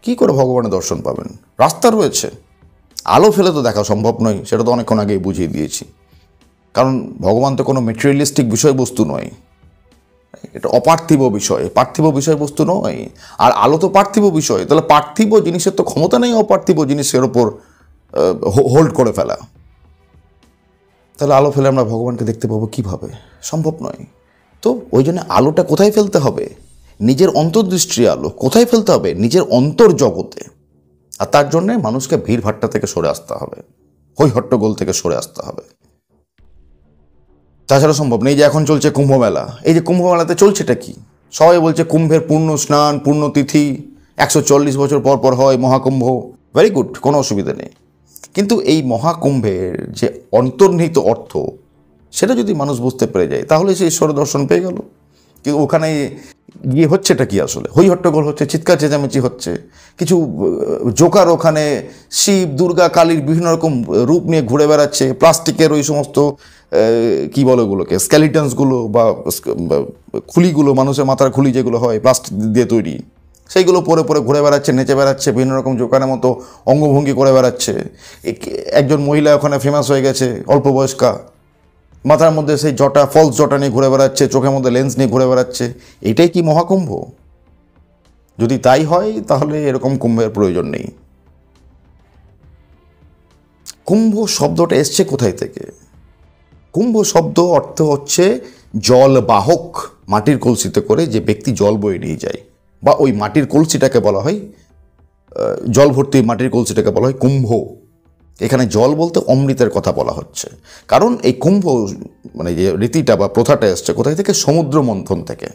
কী করে ভগবানের দর্শন পাবেন? রাস্তা রয়েছে, আলো ফেলে তো দেখা সম্ভব নয়, সেটা তো অনেকক্ষণ আগেই বুঝিয়ে দিয়েছি। কারণ ভগবান তো কোনো মেটেরিয়ালিস্টিক বিষয়বস্তু নয়, এটা অপার্থিব বিষয়, পার্থিব বিষয়বস্তু নয়। আর আলো তো পার্থিব বিষয়, তাহলে পার্থিব জিনিসের তো ক্ষমতা নেই অপার্থিব জিনিসের ওপর হোল্ড করে ফেলা। তাহলে আলো ফেলে আমরা ভগবানকে দেখতে পাবো কীভাবে? সম্ভব নয়। তো ওই জন্য আলোটা কোথায় ফেলতে হবে? নিজের অন্তর্দৃষ্টির আলো কোথায় ফেলতে হবে? নিজের অন্তর্জগতে। আর তার জন্যে মানুষকে ভিড়ভাট্টা থেকে সরে আসতে হবে, হই হট্টগোল থেকে সরে আসতে হবে। তাছাড়া সম্ভব নেই। যে এখন চলছে কুম্ভ মেলা, এই যে কুম্ভ মেলাতে চলছেটা কি? সবাই বলছে কুম্ভের পূর্ণ স্নান, পূর্ণ তিথি 140 বছর পর পর হয় মহাকুম্ভ, ভেরি গুড, কোনো অসুবিধা নেই। কিন্তু এই মহাকুম্ভের যে অন্তর্নিহিত অর্থ সেটা যদি মানুষ বুঝতে পেরে যায় তাহলে সে ঈশ্বর দর্শন পেয়ে গেল। কিন্তু ওখানে গিয়ে হচ্ছেটা কি? আসলে হই হট্টগোল হচ্ছে, চিৎকার চেঁচামেচি হচ্ছে, কিছু জোকার ওখানে শিব, দুর্গা, কালীর বিভিন্ন রকম রূপ নিয়ে ঘুরে বেড়াচ্ছে, প্লাস্টিকের ওই সমস্ত কি বলে ওগুলোকে, স্কেলিটনসগুলো বা খুলিগুলো, মানুষের মাথার খুলি যেগুলো হয় প্লাস্টিক দিয়ে তৈরি, সেইগুলো পরে পরে ঘুরে বেড়াচ্ছে, নেচে বেড়াচ্ছে, বিভিন্ন রকম জোকারের মতো অঙ্গভঙ্গি করে বেড়াচ্ছে। একজন মহিলা ওখানে ফেমাস হয়ে গেছে, অল্প বয়স্কা, মাথার মধ্যে সেই জটা, ফলস জটা নিয়ে ঘুরে বেড়াচ্ছে, চোখের মধ্যে লেন্স নিয়ে ঘুরে বেড়াচ্ছে। এটাই কি মহাকুম্ভ? যদি তাই হয় তাহলে এরকম কুম্ভের প্রয়োজন নেই। কুম্ভ শব্দটা এসছে কোথায় থেকে? কুম্ভ শব্দ অর্থ হচ্ছে জলবাহক, মাটির কলসিতে করে যে ব্যক্তি জল বয়ে নিয়ে যায়, বা ওই মাটির কলসিটাকে বলা হয়, জল ভর্তি মাটির কলসিটাকে বলা হয় কুম্ভ। এখানে জল বলতে অমৃতের কথা বলা হচ্ছে, কারণ এই কুম্ভ মানে যে রীতিটা বা প্রথাটা এসছে কোথায় থেকে? সমুদ্র মন্থন থেকে।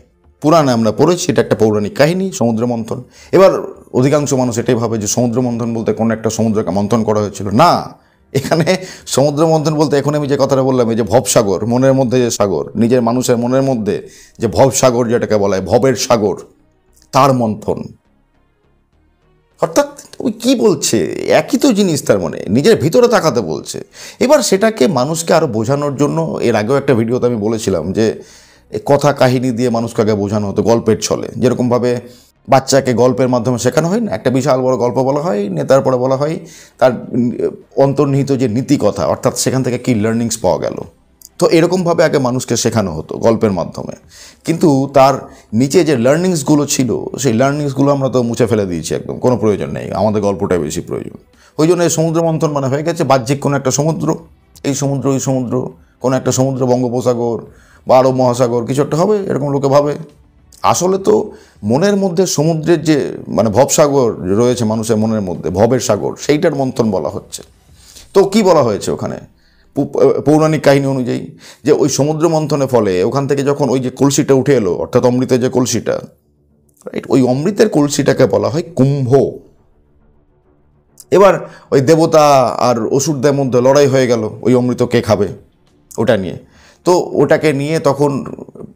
পুরাণে আমরা পড়েছি, এটা একটা পৌরাণিক কাহিনী, সমুদ্র মন্থন। এবার অধিকাংশ মানুষ এটাই ভাবে যে সমুদ্র মন্থন বলতে কোনো একটা সমুদ্রকে মন্থন করা হয়েছিল। না, এখানে সমুদ্র মন্থন বলতে এখন আমি যে কথাটা বললাম, এই যে ভবসাগর, মনের মধ্যে যে সাগর, নিজের মানুষের মনের মধ্যে যে ভবসাগর যেটাকে বলা হয়, ভবের সাগর, তার মন্থন। অর্থাৎ ওই কী বলছে, একই তো জিনিস, তার মানে নিজের ভিতরে তাকাতে বলছে। এবার সেটাকে মানুষকে আরও বোঝানোর জন্য, এর আগেও একটা ভিডিওতে আমি বলেছিলাম যে কথা কাহিনী দিয়ে মানুষকে আগে বোঝানো হতো, গল্পের ছলে। যেরকমভাবে বাচ্চাকে গল্পের মাধ্যমে শেখানো হয় না, একটা বিশাল বড় গল্প বলা হয়, নেতার পরে বলা হয় তার অন্তর্নিহিত যে নীতি কথা, অর্থাৎ সেখান থেকে কী লার্নিংস পাওয়া গেল। তো এরকমভাবে আগে মানুষকে শেখানো হতো গল্পের মাধ্যমে, কিন্তু তার নিচে যে লার্নিংসগুলো ছিল সেই লার্নিংসগুলো আমরা তো মুছে ফেলে দিয়েছি একদম, কোনো প্রয়োজন নেই, আমাদের গল্পটাই বেশি প্রয়োজন। ওই জন্য এই সমুদ্র মন্থন মানে হয়ে গেছে বাহ্যিক কোনো একটা সমুদ্র, এই সমুদ্র ওই সমুদ্র, কোনো একটা সমুদ্র বঙ্গোপসাগর বা আরব মহাসাগর কিছু একটা হবে, এরকম লোকে ভাবে। আসলে তো মনের মধ্যে সমুদ্রের যে মানে ভবসাগর রয়েছে মানুষের মনের মধ্যে, ভবের সাগর, সেইটার মন্থন বলা হচ্ছে। তো কি বলা হয়েছে ওখানে পৌরাণিক কাহিনী অনুযায়ী? যে ওই সমুদ্র মন্থনের ফলে ওখান থেকে যখন ওই যে কলসিটা উঠে এলো, অর্থাৎ অমৃতের যে কলসিটা, রাইট, ওই অমৃতের কলসিটাকে বলা হয় কুম্ভ। এবার ওই দেবতা আর অসুরদের মধ্যে লড়াই হয়ে গেল ওই অমৃত কে খাবে ওটা নিয়ে। তো ওটাকে নিয়ে তখন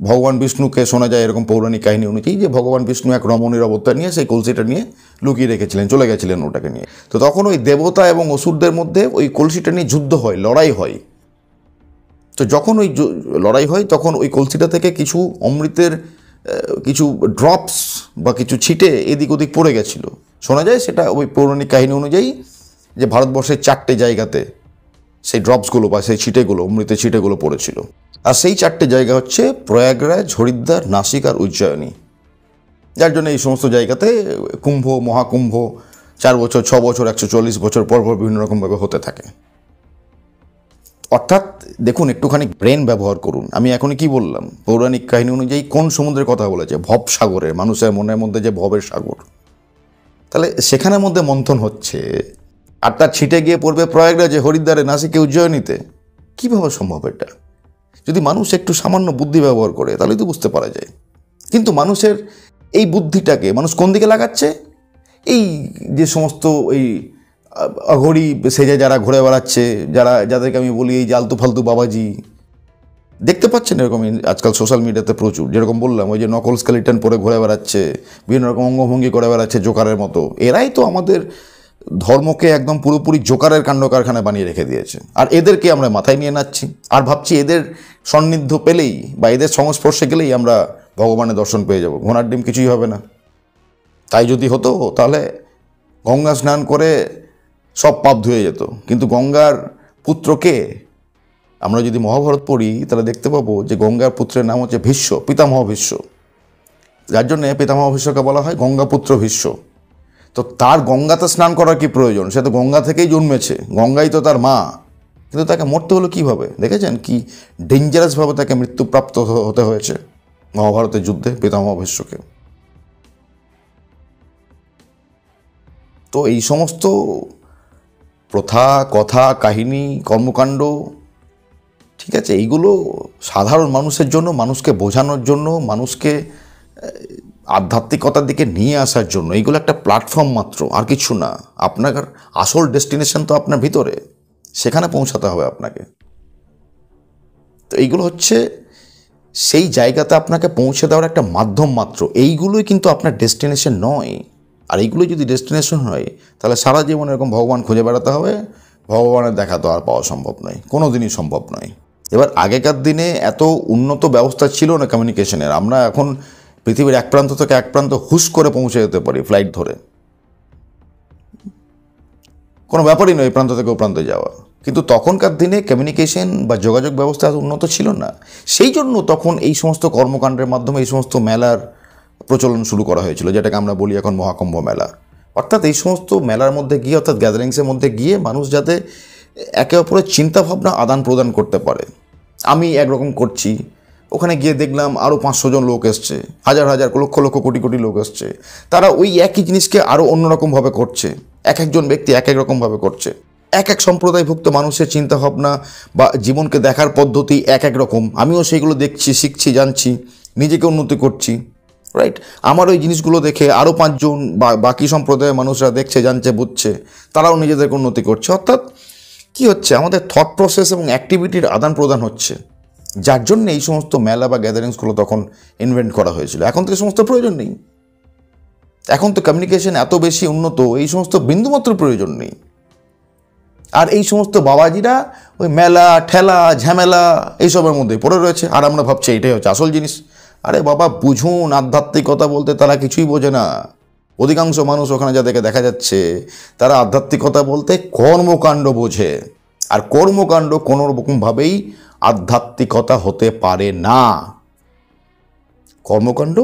ভগবান বিষ্ণুকে শোনা যায় এরকম পৌরাণিক কাহিনী অনুযায়ী যে ভগবান বিষ্ণু এক রমণীর অবতার নিয়ে সেই কলসিটা নিয়ে লুকিয়ে রেখেছিলেন, চলে গেছিলেন ওটাকে নিয়ে। তো তখন ওই দেবতা এবং অসুরদের মধ্যে ওই কলসিটা নিয়ে যুদ্ধ হয়, লড়াই হয়। তো যখন ওই লড়াই হয় তখন ওই কলসিটা থেকে কিছু অমৃতের কিছু ড্রপস বা কিছু ছিটে এদিক ওদিক পড়ে গেছিল। শোনা যায় সেটা ওই পৌরাণিক কাহিনী অনুযায়ী যে ভারতবর্ষের 4টে জায়গাতে সেই ড্রপসগুলো বা সেই ছিটেগুলো, অমৃতের ছিটেগুলো পড়েছিল। আর সেই 4টে জায়গা হচ্ছে প্রয়াগরাজ, হরিদ্বার, নাসিক আর উজ্জয়িনী। যার জন্য এই সমস্ত জায়গাতে কুম্ভ, মহাকুম্ভ 4 বছর, 6 বছর, 140 বছর পর পর বিভিন্ন রকমভাবে হতে থাকে। অর্থাৎ দেখুন, একটুখানি ব্রেন ব্যবহার করুন। আমি এখনই কি বললাম, পৌরাণিক কাহিনী অনুযায়ী কোন সমুদ্রের কথা বলেছে? ভব সাগরের, মানুষের মনের মধ্যে যে ভবের সাগর, তাহলে সেখানের মধ্যে মন্থন হচ্ছে, আর তার ছিটে গিয়ে পড়বে প্রয়াগরাজে, হরিদ্বারে, নাসিকে, উজ্জয়িনীতে। কীভাবে সম্ভব এটা? যদি মানুষ একটু সামান্য বুদ্ধি ব্যবহার করে তাহলেই তো বুঝতে পারা যায়। কিন্তু মানুষের এই বুদ্ধিটাকে মানুষ কোন দিকে লাগাচ্ছে? এই যে সমস্ত এই অঘড়ি সেজে যারা ঘুরে বেড়াচ্ছে, যাদেরকে আমি বলি এই যে আলতু ফালতু বাবাজি, দেখতে পাচ্ছেন এরকম আজকাল সোশ্যাল মিডিয়াতে প্রচুর। যেরকম বললাম, ওই যে নকল স্কেলিটন পরে ঘুরে বেড়াচ্ছে, বিভিন্ন রকম অঙ্গভঙ্গি করে বেড়াচ্ছে জোকারের মতো। এরাই তো আমাদের ধর্মকে একদম পুরোপুরি জোকারের কাণ্ড কারখানা বানিয়ে রেখে দিয়েছে। আর এদেরকে আমরা মাথায় নিয়ে নাচ্ছি আর ভাবছি এদের সান্নিধ্য পেলেই বা এদের সংস্পর্শে গেলেই আমরা ভগবানের দর্শন পেয়ে যাব। ঘোড়ার ডিম কিছুই হবে না। তাই যদি হতো তাহলে গঙ্গা স্নান করে সব পাপ ধুয়ে যেত। কিন্তু গঙ্গার পুত্রকে, আমরা যদি মহাভারত পড়ি তাহলে দেখতে পাবো যে গঙ্গার পুত্রের নাম হচ্ছে ভীষ্ম, পিতামহ ভীষ্ম। যার জন্যে পিতামহ ভীষ্মকে বলা হয় গঙ্গাপুত্র ভীষ্ম। তো তার গঙ্গাতে স্নান করার কি প্রয়োজন? সে তো গঙ্গা থেকেই জন্মেছে, গঙ্গাই তো তার মা। কিন্তু তাকে মরতে হলো কীভাবে? দেখেছেন কি ডেঞ্জারাসভাবে তাকে মৃত্যুপ্রাপ্ত হতে হয়েছে মহাভারতের যুদ্ধে পিতামহ ভীষ্মকে। তো এই সমস্ত প্রথা, কথা, কাহিনী, কর্মকাণ্ড ঠিক আছে, এইগুলো সাধারণ মানুষের জন্য, মানুষকে বোঝানোর জন্য, মানুষকে আধ্যাত্মিকতার দিকে নিয়ে আসার জন্য। এইগুলো একটা প্ল্যাটফর্ম মাত্র, আর কিছু না। আপনার আসল ডেস্টিনেশন তো আপনার ভিতরে, সেখানে পৌঁছাতে হবে আপনাকে। তো এইগুলো হচ্ছে সেই জায়গাতে আপনাকে পৌঁছে দেওয়ার একটা মাধ্যম মাত্র। এইগুলোই কিন্তু আপনার ডেস্টিনেশন নয়। আর এইগুলো যদি ডেস্টিনেশন হয়, তাহলে সারা জীবন এরকম ভগবান খুঁজে বেড়াতে হবে। ভগবানের দেখা তো আর পাওয়া সম্ভব নয়, কোনো দিনই সম্ভব নয়। এবার আগেকার দিনে এত উন্নত ব্যবস্থা ছিল না কমিউনিকেশনের। আমরা এখন পৃথিবীর এক প্রান্ত থেকে এক প্রান্ত হুশ করে পৌঁছে যেতে পারি ফ্লাইট ধরে, কোনো ব্যাপারই নয় এই প্রান্ত থেকে ও প্রান্তে যাওয়া। কিন্তু তখনকার দিনে কমিউনিকেশন বা যোগাযোগ ব্যবস্থা এত উন্নত ছিল না। সেই জন্য তখন এই সমস্ত কর্মকাণ্ডের মাধ্যমে এই সমস্ত মেলার প্রচলন শুরু করা হয়েছিল, যেটাকে আমরা বলি এখন মহাকুম্ভ মেলা। অর্থাৎ এই সমস্ত মেলার মধ্যে গিয়ে, অর্থাৎ গ্যাদারিংসের মধ্যে গিয়ে মানুষ যাতে একে অপরের চিন্তাভাবনা আদান প্রদান করতে পারে। আমি একরকম করছি, ওখানে গিয়ে দেখলাম আরও 500 জন লোক এসছে, হাজার হাজার লক্ষ লক্ষ কোটি কোটি লোক এসছে, তারা ওই একই জিনিসকে আরও অন্যরকমভাবে করছে। এক একজন ব্যক্তি এক এক রকমভাবে করছে। এক এক সম্প্রদায়ভুক্ত মানুষের চিন্তাভাবনা বা জীবনকে দেখার পদ্ধতি এক এক রকম। আমিও সেইগুলো দেখছি, শিখছি, জানছি, নিজেকে উন্নতি করছি, রাইট। আমার ওই জিনিসগুলো দেখে আরও 5 জন বা বাকি সম্প্রদায়ের মানুষরা দেখছে, জানছে, বুঝছে, তারাও নিজেদেরকে উন্নতি করছে। অর্থাৎ কী হচ্ছে, আমাদের থট প্রসেস এবং অ্যাক্টিভিটির আদান প্রদান হচ্ছে, যার জন্য এই সমস্ত মেলা বা গ্যাদারিংসগুলো তখন ইনভেন্ট করা হয়েছিল। এখন তো এই সমস্ত প্রয়োজন নেই। এখন তো কমিউনিকেশন এত বেশি উন্নত, এই সমস্ত বিন্দুমাত্র প্রয়োজন নেই। আর এই সমস্ত বাবাজিরা ওই মেলা, ঠেলা, ঝামেলা এইসবের মধ্যে পড়ে রয়েছে। আর আমরা ভাবছি এইটাই হচ্ছে আসল জিনিস। আরে বাবা, বুঝুন, আধ্যাত্মিকতা বলতে তারা কিছুই বোঝে না। অধিকাংশ মানুষ ওখানে যাদেরকে দেখা যাচ্ছে, তারা আধ্যাত্মিকতা বলতে কর্মকাণ্ড বোঝে। আর কর্মকাণ্ড কোনো রকমভাবেই আধ্যাত্মিকতা হতে পারে না। কর্মকাণ্ড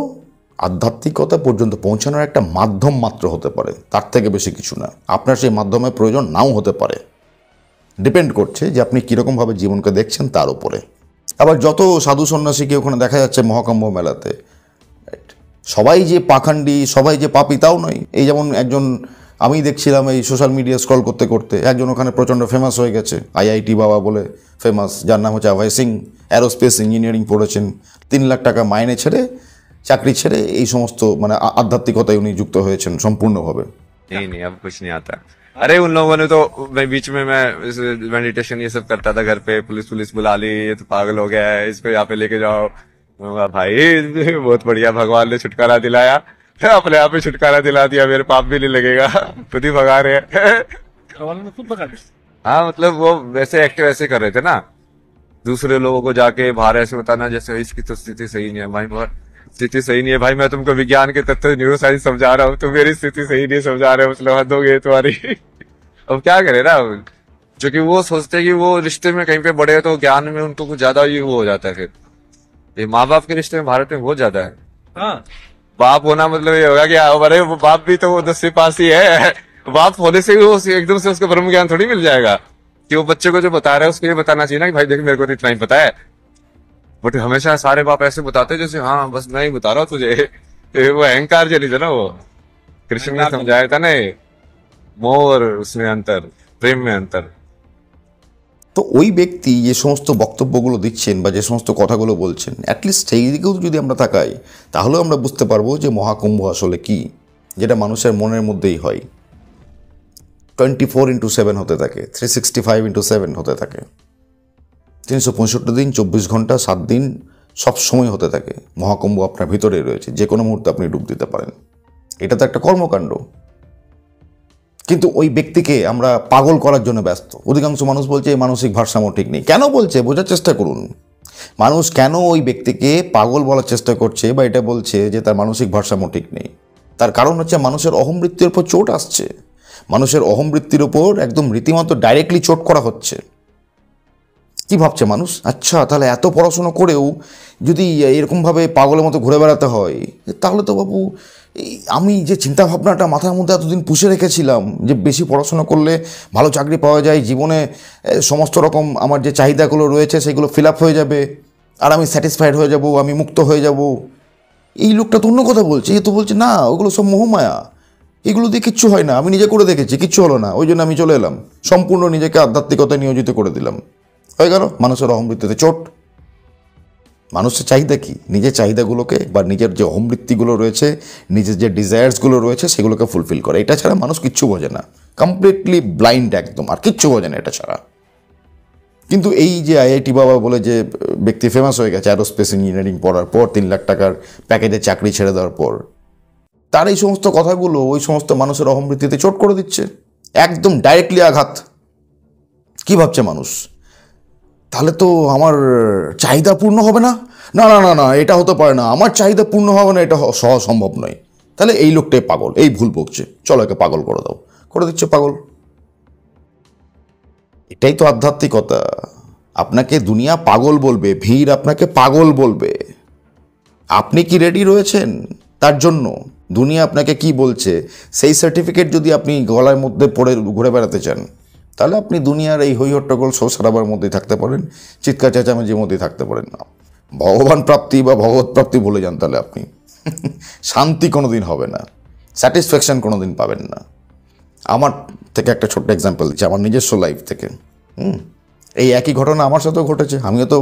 আধ্যাত্মিকতা পর্যন্ত পৌঁছানোর একটা মাধ্যম মাত্র হতে পারে, তার থেকে বেশি কিছু না। আপনার সেই মাধ্যমের প্রয়োজন নাও হতে পারে, ডিপেন্ড করছে যে আপনি কীরকমভাবে জীবনকে দেখছেন তার উপরে। আবার যত সাধু সন্ন্যাসীকে ওখানে দেখা যাচ্ছে মহাকুম্ভ মেলাতে, সবাই যে পাখান্ডি, সবাই যে পাপী তাও নয়। এই যেমন একজন আমি দেখছিলাম এই সোশ্যাল মিডিয়া স্ক্রল করতে করতে, একজন ওখানে প্রচণ্ড ফেমাস হয়ে গেছে, আইআইটি বাবা বলে ফেমাস, যার নাম হচ্ছে অভয় সিং। অ্যারোস্পেস ইঞ্জিনিয়ারিং পড়েছেন, 3 লাখ টাকা মাইনে ছেড়ে, চাকরি ছেড়ে এই সমস্ত মানে আধ্যাত্মিকতায় উনি যুক্ত হয়েছেন সম্পূর্ণভাবে। नहीं अब कुछ नहीं आता। अरे उन लोगों ने तो मैं बीच में मैं मेडिटेशन ये सब करता था घर पे, पुलिस बुला ली, ये तो पागल हो गया है, इसको यहाँ पे लेके जाओ। भाई बहुत बढ़िया, भगवान ने छुटकारा दिलाया, अपने आप ही छुटकारा दिला दिया, मेरे पाप भी नहीं लगेगा, खुद ही भगा रहे हैं। हाँ मतलब वो वैसे एक्टिव ऐसे कर रहे थे ना, दूसरे लोगों को जाके बाहर ऐसे बताना जैसे इसकी तो स्थिति सही नहीं है भाई, स्थिति सही नहीं है भाई, मैं तुमको विज्ञान के तत्व न्यूरो साइंस समझा रहा हूँ, तुम मेरी स्थिति सही नहीं समझा रहे हो, मतलब हद हो गई तुम्हारी। अब क्या करे ना, जो कि वो सोचते हैं कि वो रिश्ते में कहीं पे बड़े तो ज्ञान में उनको कुछ ज्यादा ही वो हो जाता है। फिर ये माँ बाप के रिश्ते में भारत में बहुत ज्यादा है। हाँ, बाप होना मतलब ये होगा कि अरे वो बाप भी तो वो 10वीं पास ही है, बाप होने से वो एकदम से उसको ब्रह्म ज्ञान थोड़ी मिल जाएगा। कि वो बच्चे को जो बता रहा है उसको ये बताना चाहिए ना कि भाई देख मेरे को तो इतना ही पता है। बट हमेशा सारे बाप ऐसे बताते जैसे हाँ बस मैं ही बता रहा हूँ तुझे। वो अहंकार चली था ना, वो कृष्ण ने समझाया था ना, मोह और उसमें अंतर, प्रेम में अंतर। তো ওই ব্যক্তি যে সমস্ত বক্তব্যগুলো দিচ্ছেন বা যে সমস্ত কথাগুলো বলছেন, অ্যাটলিস্ট সেই দিকেও যদি আমরা তাকাই, তাহলেও আমরা বুঝতে পারবো যে মহাকুম্ভ আসলে কি, যেটা মানুষের মনের মধ্যেই হয়। 24/7 হতে থাকে, 365/7 হতে থাকে, 365 দিন, 24 ঘন্টা, 7 দিন, সব সময় হতে থাকে। মহাকুম্ভ আপনার ভিতরে রয়েছে, যে কোনো মুহূর্তে আপনি ডুব দিতে পারেন। এটা তো একটা কর্মকাণ্ড। কিন্তু ওই ব্যক্তিকে আমরা পাগল করার জন্য ব্যস্ত। অধিকাংশ মানুষ বলছে এই মানসিক ভারসাম্য ঠিক নেই। কেন বলছে বোঝার চেষ্টা করুন। মানুষ কেন ওই ব্যক্তিকে পাগল বলার চেষ্টা করছে বা এটা বলছে যে তার মানসিক ভারসাম্য ঠিক নেই, তার কারণ হচ্ছে মানুষের অহমবৃত্তির উপর চোট আসছে। মানুষের অহমবৃত্তির উপর একদম রীতিমতো ডাইরেক্টলি চোট করা হচ্ছে। কি ভাবছে মানুষ, আচ্ছা তাহলে এত পড়াশুনো করেও যদি এরকমভাবে পাগলের মতো ঘুরে বেড়াতে হয়, তাহলে তো বাবু আমি যে চিন্তাভাবনাটা মাথার মধ্যে এতদিন পুষে রেখেছিলাম যে বেশি পড়াশোনা করলে ভালো চাকরি পাওয়া যায়, জীবনে সমস্ত রকম আমার যে চাহিদাগুলো রয়েছে সেগুলো ফিল আপ হয়ে যাবে, আর আমি স্যাটিসফাইড হয়ে যাব, আমি মুক্ত হয়ে যাব, এই লোকটা তো অন্য কথা বলছে। এ তো বলছে না, ওগুলো সব মোহমায়া, এগুলো দিয়ে কিচ্ছু হয় না, আমি নিজে করে দেখেছি, কিচ্ছু হলো না, ওই জন্য আমি চলে এলাম, সম্পূর্ণ নিজেকে আধ্যাত্মিকতায় নিয়োজিত করে দিলাম। হয়ে গেল মানুষের অহমৃত্যুতে চোট। মানুষের চাহিদা কি? নিজের চাহিদাগুলোকে বা নিজের যে অহমৃত্যুগুলো রয়েছে, নিজের যে ডিজায়ার্সগুলো রয়েছে সেগুলোকে ফুলফিল করে। এটা ছাড়া মানুষ কিচ্ছু বোঝে না, কমপ্লিটলি ব্লাইন্ড একদম, আর কিচ্ছু বোঝে না এটা ছাড়া। কিন্তু এই যে আইআইটি বাবা বলে যে ব্যক্তি ফেমাস হয়ে গেছে অ্যারোস্পেস ইঞ্জিনিয়ারিং পড়ার পর, 3 লাখ টাকার প্যাকেজে চাকরি ছেড়ে দেওয়ার পর, তার এই সমস্ত কথাগুলো ওই সমস্ত মানুষের অহমৃত্যুতে চোট করে দিচ্ছে, একদম ডাইরেক্টলি আঘাত। কি ভাবছে মানুষ? তাহলে তো আমার চাহিদা পূর্ণ হবে না, না না না না এটা হতে পারে না, আমার চাহিদা পূর্ণ হবে না, এটা সহজ সম্ভব নয়। তাহলে এই লোকটাই পাগল, এই ভুল বকছে, চলো একে পাগল করে দাও, করে দিচ্ছে পাগল। এটাই তো আধ্যাত্মিকতা। আপনাকে দুনিয়া পাগল বলবে, ভিড় আপনাকে পাগল বলবে। আপনি কি রেডি রয়েছেন তার জন্য? দুনিয়া আপনাকে কি বলছে সেই সার্টিফিকেট যদি আপনি গলার মধ্যে পড়ে ঘুরে বেড়াতে চান, তাহলে আপনি দুনিয়ার এই হই হট্টগোল শো সারাবার মধ্যেই থাকতে পারেন, চিৎকার চেঁচামেচির মধ্যেই থাকতে পারেন না। ভগবান প্রাপ্তি বা ভগবত প্রাপ্তি বলে যান, তাহলে আপনি শান্তি কোনো দিন হবে না, স্যাটিসফ্যাকশান কোনো দিন পাবেন না। আমার থেকে একটা ছোট্ট এক্সাম্পল দিচ্ছি, আমার নিজস্ব লাইফ থেকে। এই একই ঘটনা আমার সাথেও ঘটেছে। আমিও তো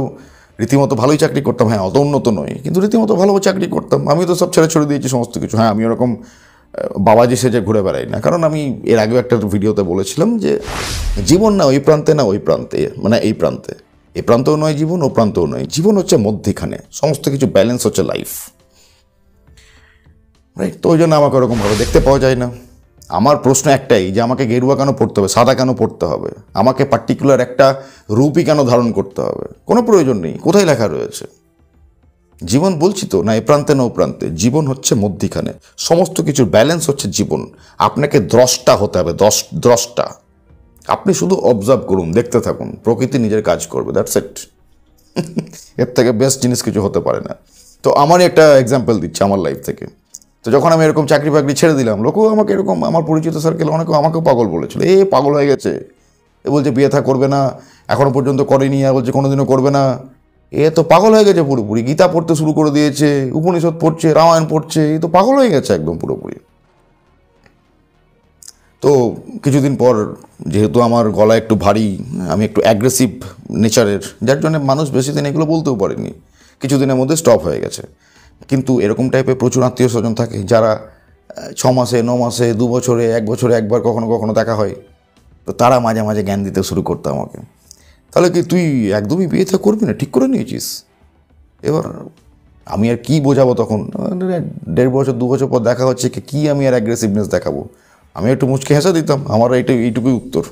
রীতিমতো ভালোই চাকরি করতাম, হ্যাঁ অত উন্নত নয়, কিন্তু রীতিমতো ভালো চাকরি করতাম। আমিও তো সব ছেড়ে ছড়ে দিয়েছি সমস্ত কিছু। হ্যাঁ, আমি ওরকম বাবাজি সেজে ঘুরে বেড়াই না, কারণ আমি এর আগেও একটা ভিডিওতে বলেছিলাম যে জীবন না ওই প্রান্তে না ওই প্রান্তে, মানে এই প্রান্তে, এই প্রান্তেও নয় জীবন, ও প্রান্তেও নয় জীবন, হচ্ছে মধ্যিখানে, সমস্ত কিছু ব্যালেন্স হচ্ছে লাইফ, রাইট? তো ওই জন্য আমাকে ওরকমভাবে দেখতে পাওয়া যায় না। আমার প্রশ্ন একটাই, যে আমাকে গেরুয়া কেন পড়তে হবে, সাদা কেন পড়তে হবে, আমাকে পার্টিকুলার একটা রূপই কেন ধারণ করতে হবে? কোনো প্রয়োজন নেই। কোথায় লেখা রয়েছে? জীবন বলছি তো, না এ প্রান্তে না ও প্রান্তে, জীবন হচ্ছে মধ্যিখানে, সমস্ত কিছুর ব্যালেন্স হচ্ছে জীবন। আপনাকে দ্রষ্টা হতে হবে, দ্রষ্টা। আপনি শুধু অবজার্ভ করুন, দেখতে থাকুন, প্রকৃতি নিজের কাজ করবে, দ্যাটস ইট। এর থেকে বেস্ট জিনিস কিছু হতে পারে না। তো আমারই একটা এক্সাম্পল দিচ্ছি আমার লাইফ থেকে। তো যখন আমি এরকম চাকরি বাকরি ছেড়ে দিলাম, লোকও আমাকে এরকম, আমার পরিচিত সার্কেল অনেকেও আমাকেও পাগল বলেছিল, এ পাগল হয়ে গেছে, এ বলছে বিয়ে থা করবে না, এখনও পর্যন্ত করেনি, আর বলছে কোনোদিনও করবে না, এ তো পাগল হয়ে গেছে পুরোপুরি, গীতা পড়তে শুরু করে দিয়েছে, উপনিষদ পড়ছে, রামায়ণ পড়ছে, এ তো পাগল হয়ে গেছে একদম পুরোপুরি। তো কিছুদিন পর, যেহেতু আমার গলা একটু ভারী, আমি একটু অ্যাগ্রেসিভ নেচারের, যার জন্য মানুষ বেশি দিন এগুলো বলতেও পারেনি, কিছুদিনের মধ্যে স্টপ হয়ে গেছে। কিন্তু এরকম টাইপের প্রচুর আত্মীয় স্বজন থাকে যারা 6 মাসে 9 মাসে 2 বছরে 1 বছরে একবার কখনো কখনো দেখা হয়। তো তারা মাঝে মাঝে জ্ঞান দিতে শুরু করতো আমাকে, তাহলে কি তুই একদমই বিয়ে থা করবি না, ঠিক করে নিয়েছিস? এবার আমি আর কি বোঝাবো তখন, 1.5 বছর 2 বছর পর দেখা হচ্ছে, কি আমি আর অ্যাগ্রেসিভনেস দেখাবো? আমি একটু মুচকে হেসে দিতাম, আমার এইটুকুই উত্তর,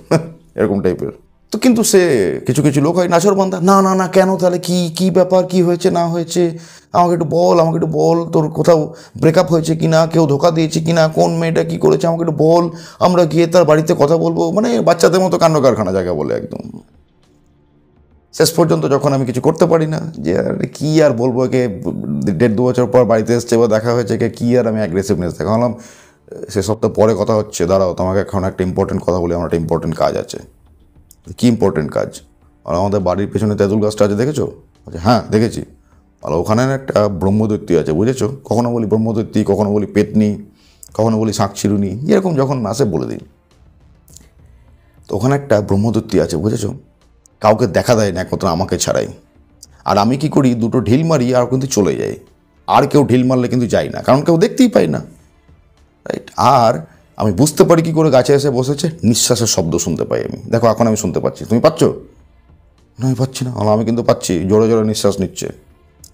এরকম টাইপের। তো কিন্তু সে কিছু কিছু লোক হয় নাছরবান্ধা, না না না কেন, তাহলে কি ব্যাপার, কি হয়েছে না হয়েছে, আমাকে একটু বল, তোর কোথাও ব্রেকআপ হয়েছে কি না, কেউ ধোকা দিয়েছে কি না, কোন মেয়েটা কি করেছে আমাকে একটু বল, আমরা গিয়ে তার বাড়িতে কথা বলবো, মানে বাচ্চাদের মতো কাণ্ড কারখানা জায়গা বলে একদম। শেষ পর্যন্ত যখন আমি কিছু করতে পারি না, যে কি আর বলবো, একে 1.5-2 বছর পর বাড়িতে এসছে বা দেখা হয়েছে, একে কি আর আমি অ্যাগ্রেসিভনেস দেখালাম। সে সপ্তাহ পরে কথা হচ্ছে, দাঁড়াও তোমাকে এখন একটা ইম্পর্টেন্ট কথা বলি, আমার একটা ইম্পর্টেন্ট কাজ আছে। কি ইম্পর্টেন্ট কাজ? আর আমাদের বাড়ির পেছনে তেঁতুল গাছটা আছে, দেখেছো? হ্যাঁ দেখেছি। আর ওখানে একটা ব্রহ্মদৈত্য আছে, বুঝেছো? কখনো বলি ব্রহ্মদৈত্য, কখনো বলি পেতনি, কখনো বলি শাঁখ চিরুনি, এরকম যখন আসে বলে দিই। তো ওখানে একটা ব্রহ্মদৈত্য আছে, বুঝেছো? কাউকে দেখা দেয় না একমাত্র আমাকে ছাড়াই। আর আমি কি করি, 2টো ঢিল মারি আর কিন্তু চলে যাই। আর কেউ ঢিল মারলে কিন্তু যাই না, কারণ কেউ দেখতেই পাই না, রাইট? আর আমি বুঝতে পারি কি করে, গাছে এসে বসেছে, নিঃশ্বাসের শব্দ শুনতে পাই আমি। দেখো এখন আমি শুনতে পাচ্ছি, তুমি পাচ্ছ? না আমি পাচ্ছি না, আমি কিন্তু পাচ্ছি, জোরে জোরে নিঃশ্বাস নিচ্ছে।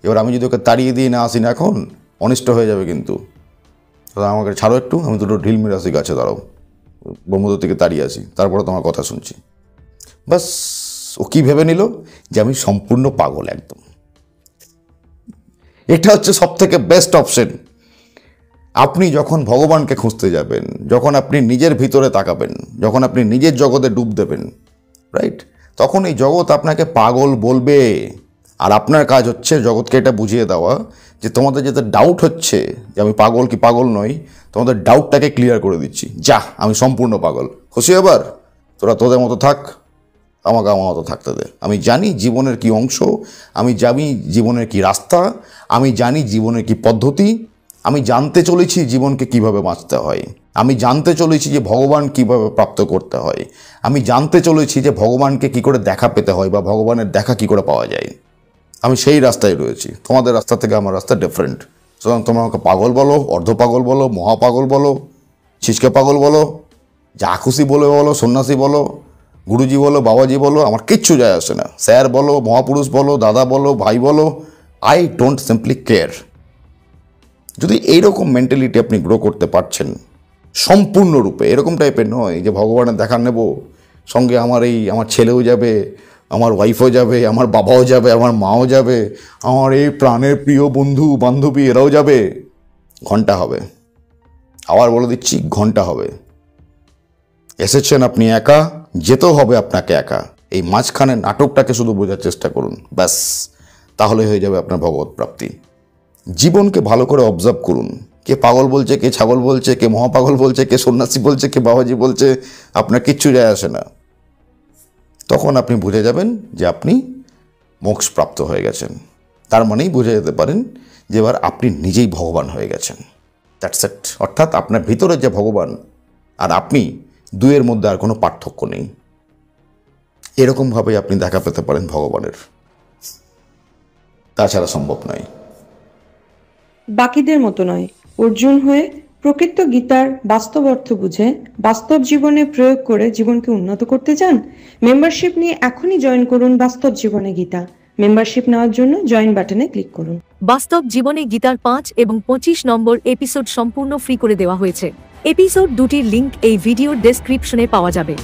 এবার আমি যদি ওকে তাড়িয়ে দিয়ে না আসি না, এখন অনিষ্ট হয়ে যাবে কিন্তু। আমাকে ছাড়ো একটু, আমি 2টো ঢিল মেরে আসি গাছে, দাঁড়াও, ব্রহ্মদৈত্যকে তাড়িয়ে আসি, তারপরে তোমার কথা শুনছি। বাস, ও কী ভেবে নিল যে আমি সম্পূর্ণ পাগল একদম। এটা হচ্ছে সবথেকে বেস্ট অপশন। আপনি যখন ভগবানকে খুঁজতে যাবেন, যখন আপনি নিজের ভিতরে তাকাবেন, যখন আপনি নিজের জগতে ডুব দেবেন, রাইট, তখন এই জগৎ আপনাকে পাগল বলবে। আর আপনার কাজ হচ্ছে জগৎকে এটা বুঝিয়ে দেওয়া যে তোমাদের যেটা ডাউট হচ্ছে যে আমি পাগল কি পাগল নই, তোমাদের ডাউটটাকে ক্লিয়ার করে দিচ্ছি, যা আমি সম্পূর্ণ পাগল। খুশি এবার? তোরা তোদের মতো থাক, আমাকে আমার মতো থাকতে দে। আমি জানি জীবনের কি অংশ, আমি জানি জীবনের কি রাস্তা, আমি জানি জীবনের কি পদ্ধতি, আমি জানতে চলেছি জীবনকে কিভাবে বাঁচতে হয়। আমি জানতে চলেছি যে ভগবান কিভাবে প্রাপ্ত করতে হয়, আমি জানতে চলেছি যে ভগবানকে কি করে দেখা পেতে হয় বা ভগবানের দেখা কি করে পাওয়া যায়। আমি সেই রাস্তায় রয়েছি, তোমাদের রাস্তা থেকে আমার রাস্তা ডিফারেন্ট। সুতরাং তোমরা আমাকে পাগল বলো, অর্ধ পাগল বলো, মহাপাগল বলো, ছিচকে পাগল বলো, যা খুশি বলে বলো, সন্ন্যাসী বলো, গুরুজি বলো, বাবাজি বলো, আমার কিচ্ছু যায় আসে না। স্যার বলো, মহাপুরুষ বলো, দাদা বলো, ভাই বলো, আই ডোন্ট সিম্পলি কেয়ার। যদি এইরকম মেন্টালিটি আপনি গ্রো করতে পারছেন সম্পূর্ণরূপে, এরকম টাইপের নয় যে ভগবানের দেখা নেব, সঙ্গে আমার ছেলেও যাবে, আমার ওয়াইফও যাবে, আমার বাবাও যাবে, আমার মাও যাবে, আমার এই প্রাণের প্রিয় বন্ধু বান্ধবী এরাও যাবে, ঘন্টা হবে। আবার বলে দিচ্ছি, ঘন্টা হবে। এসেছেন আপনি একা, যেতেও হবে আপনাকে একা। এই মাঝখানে নাটকটাকে শুধু বোঝার চেষ্টা করুন, ব্যাস, তাহলে হয়ে যাবে আপনার ভগবত প্রাপ্তি। জীবনকে ভালো করে অবজার্ভ করুন, কে পাগল বলছে, কে ছাগল বলছে, কে মহাপাগল বলছে, কে সন্ন্যাসী বলছে, কে বাবাজি বলছে, আপনার কিচ্ছু যায় আসে না। তখন আপনি বুঝে যাবেন যে আপনি মোক্ষ প্রাপ্ত হয়ে গেছেন। তার মানেই বুঝে যেতে পারেন যে এবার আপনি নিজেই ভগবান হয়ে গেছেন। That's it. অর্থাৎ আপনার ভিতরে যে ভগবান আর আপনি, দুয়ের মধ্যে আর কোনো পার্থক্য নেই। এরকমভাবে আপনি দেখা পেতে পারেন ভগবানের, তাছাড়া সম্ভব নয়। বাকিদের মতো নয়, অর্জুন হয়ে প্রকৃত গীতার বাস্তব অর্থ বুঝে বাস্তব জীবনে প্রয়োগ করে জীবনকে উন্নত করতে চান? মেম্বারশিপ নিয়ে এখনই জয়েন করুন বাস্তব জীবনে গীতা। মেম্বারশিপ নেওয়ার জন্য জয়েন বাটনে ক্লিক করুন। বাস্তব জীবনে গীতার 5 এবং 25 নম্বর এপিসোড সম্পূর্ণ ফ্রি করে দেওয়া হয়েছে। এপিসোড দুটির লিংক এই ভিডিওর ডেসক্রিপশনে পাওয়া যাবে।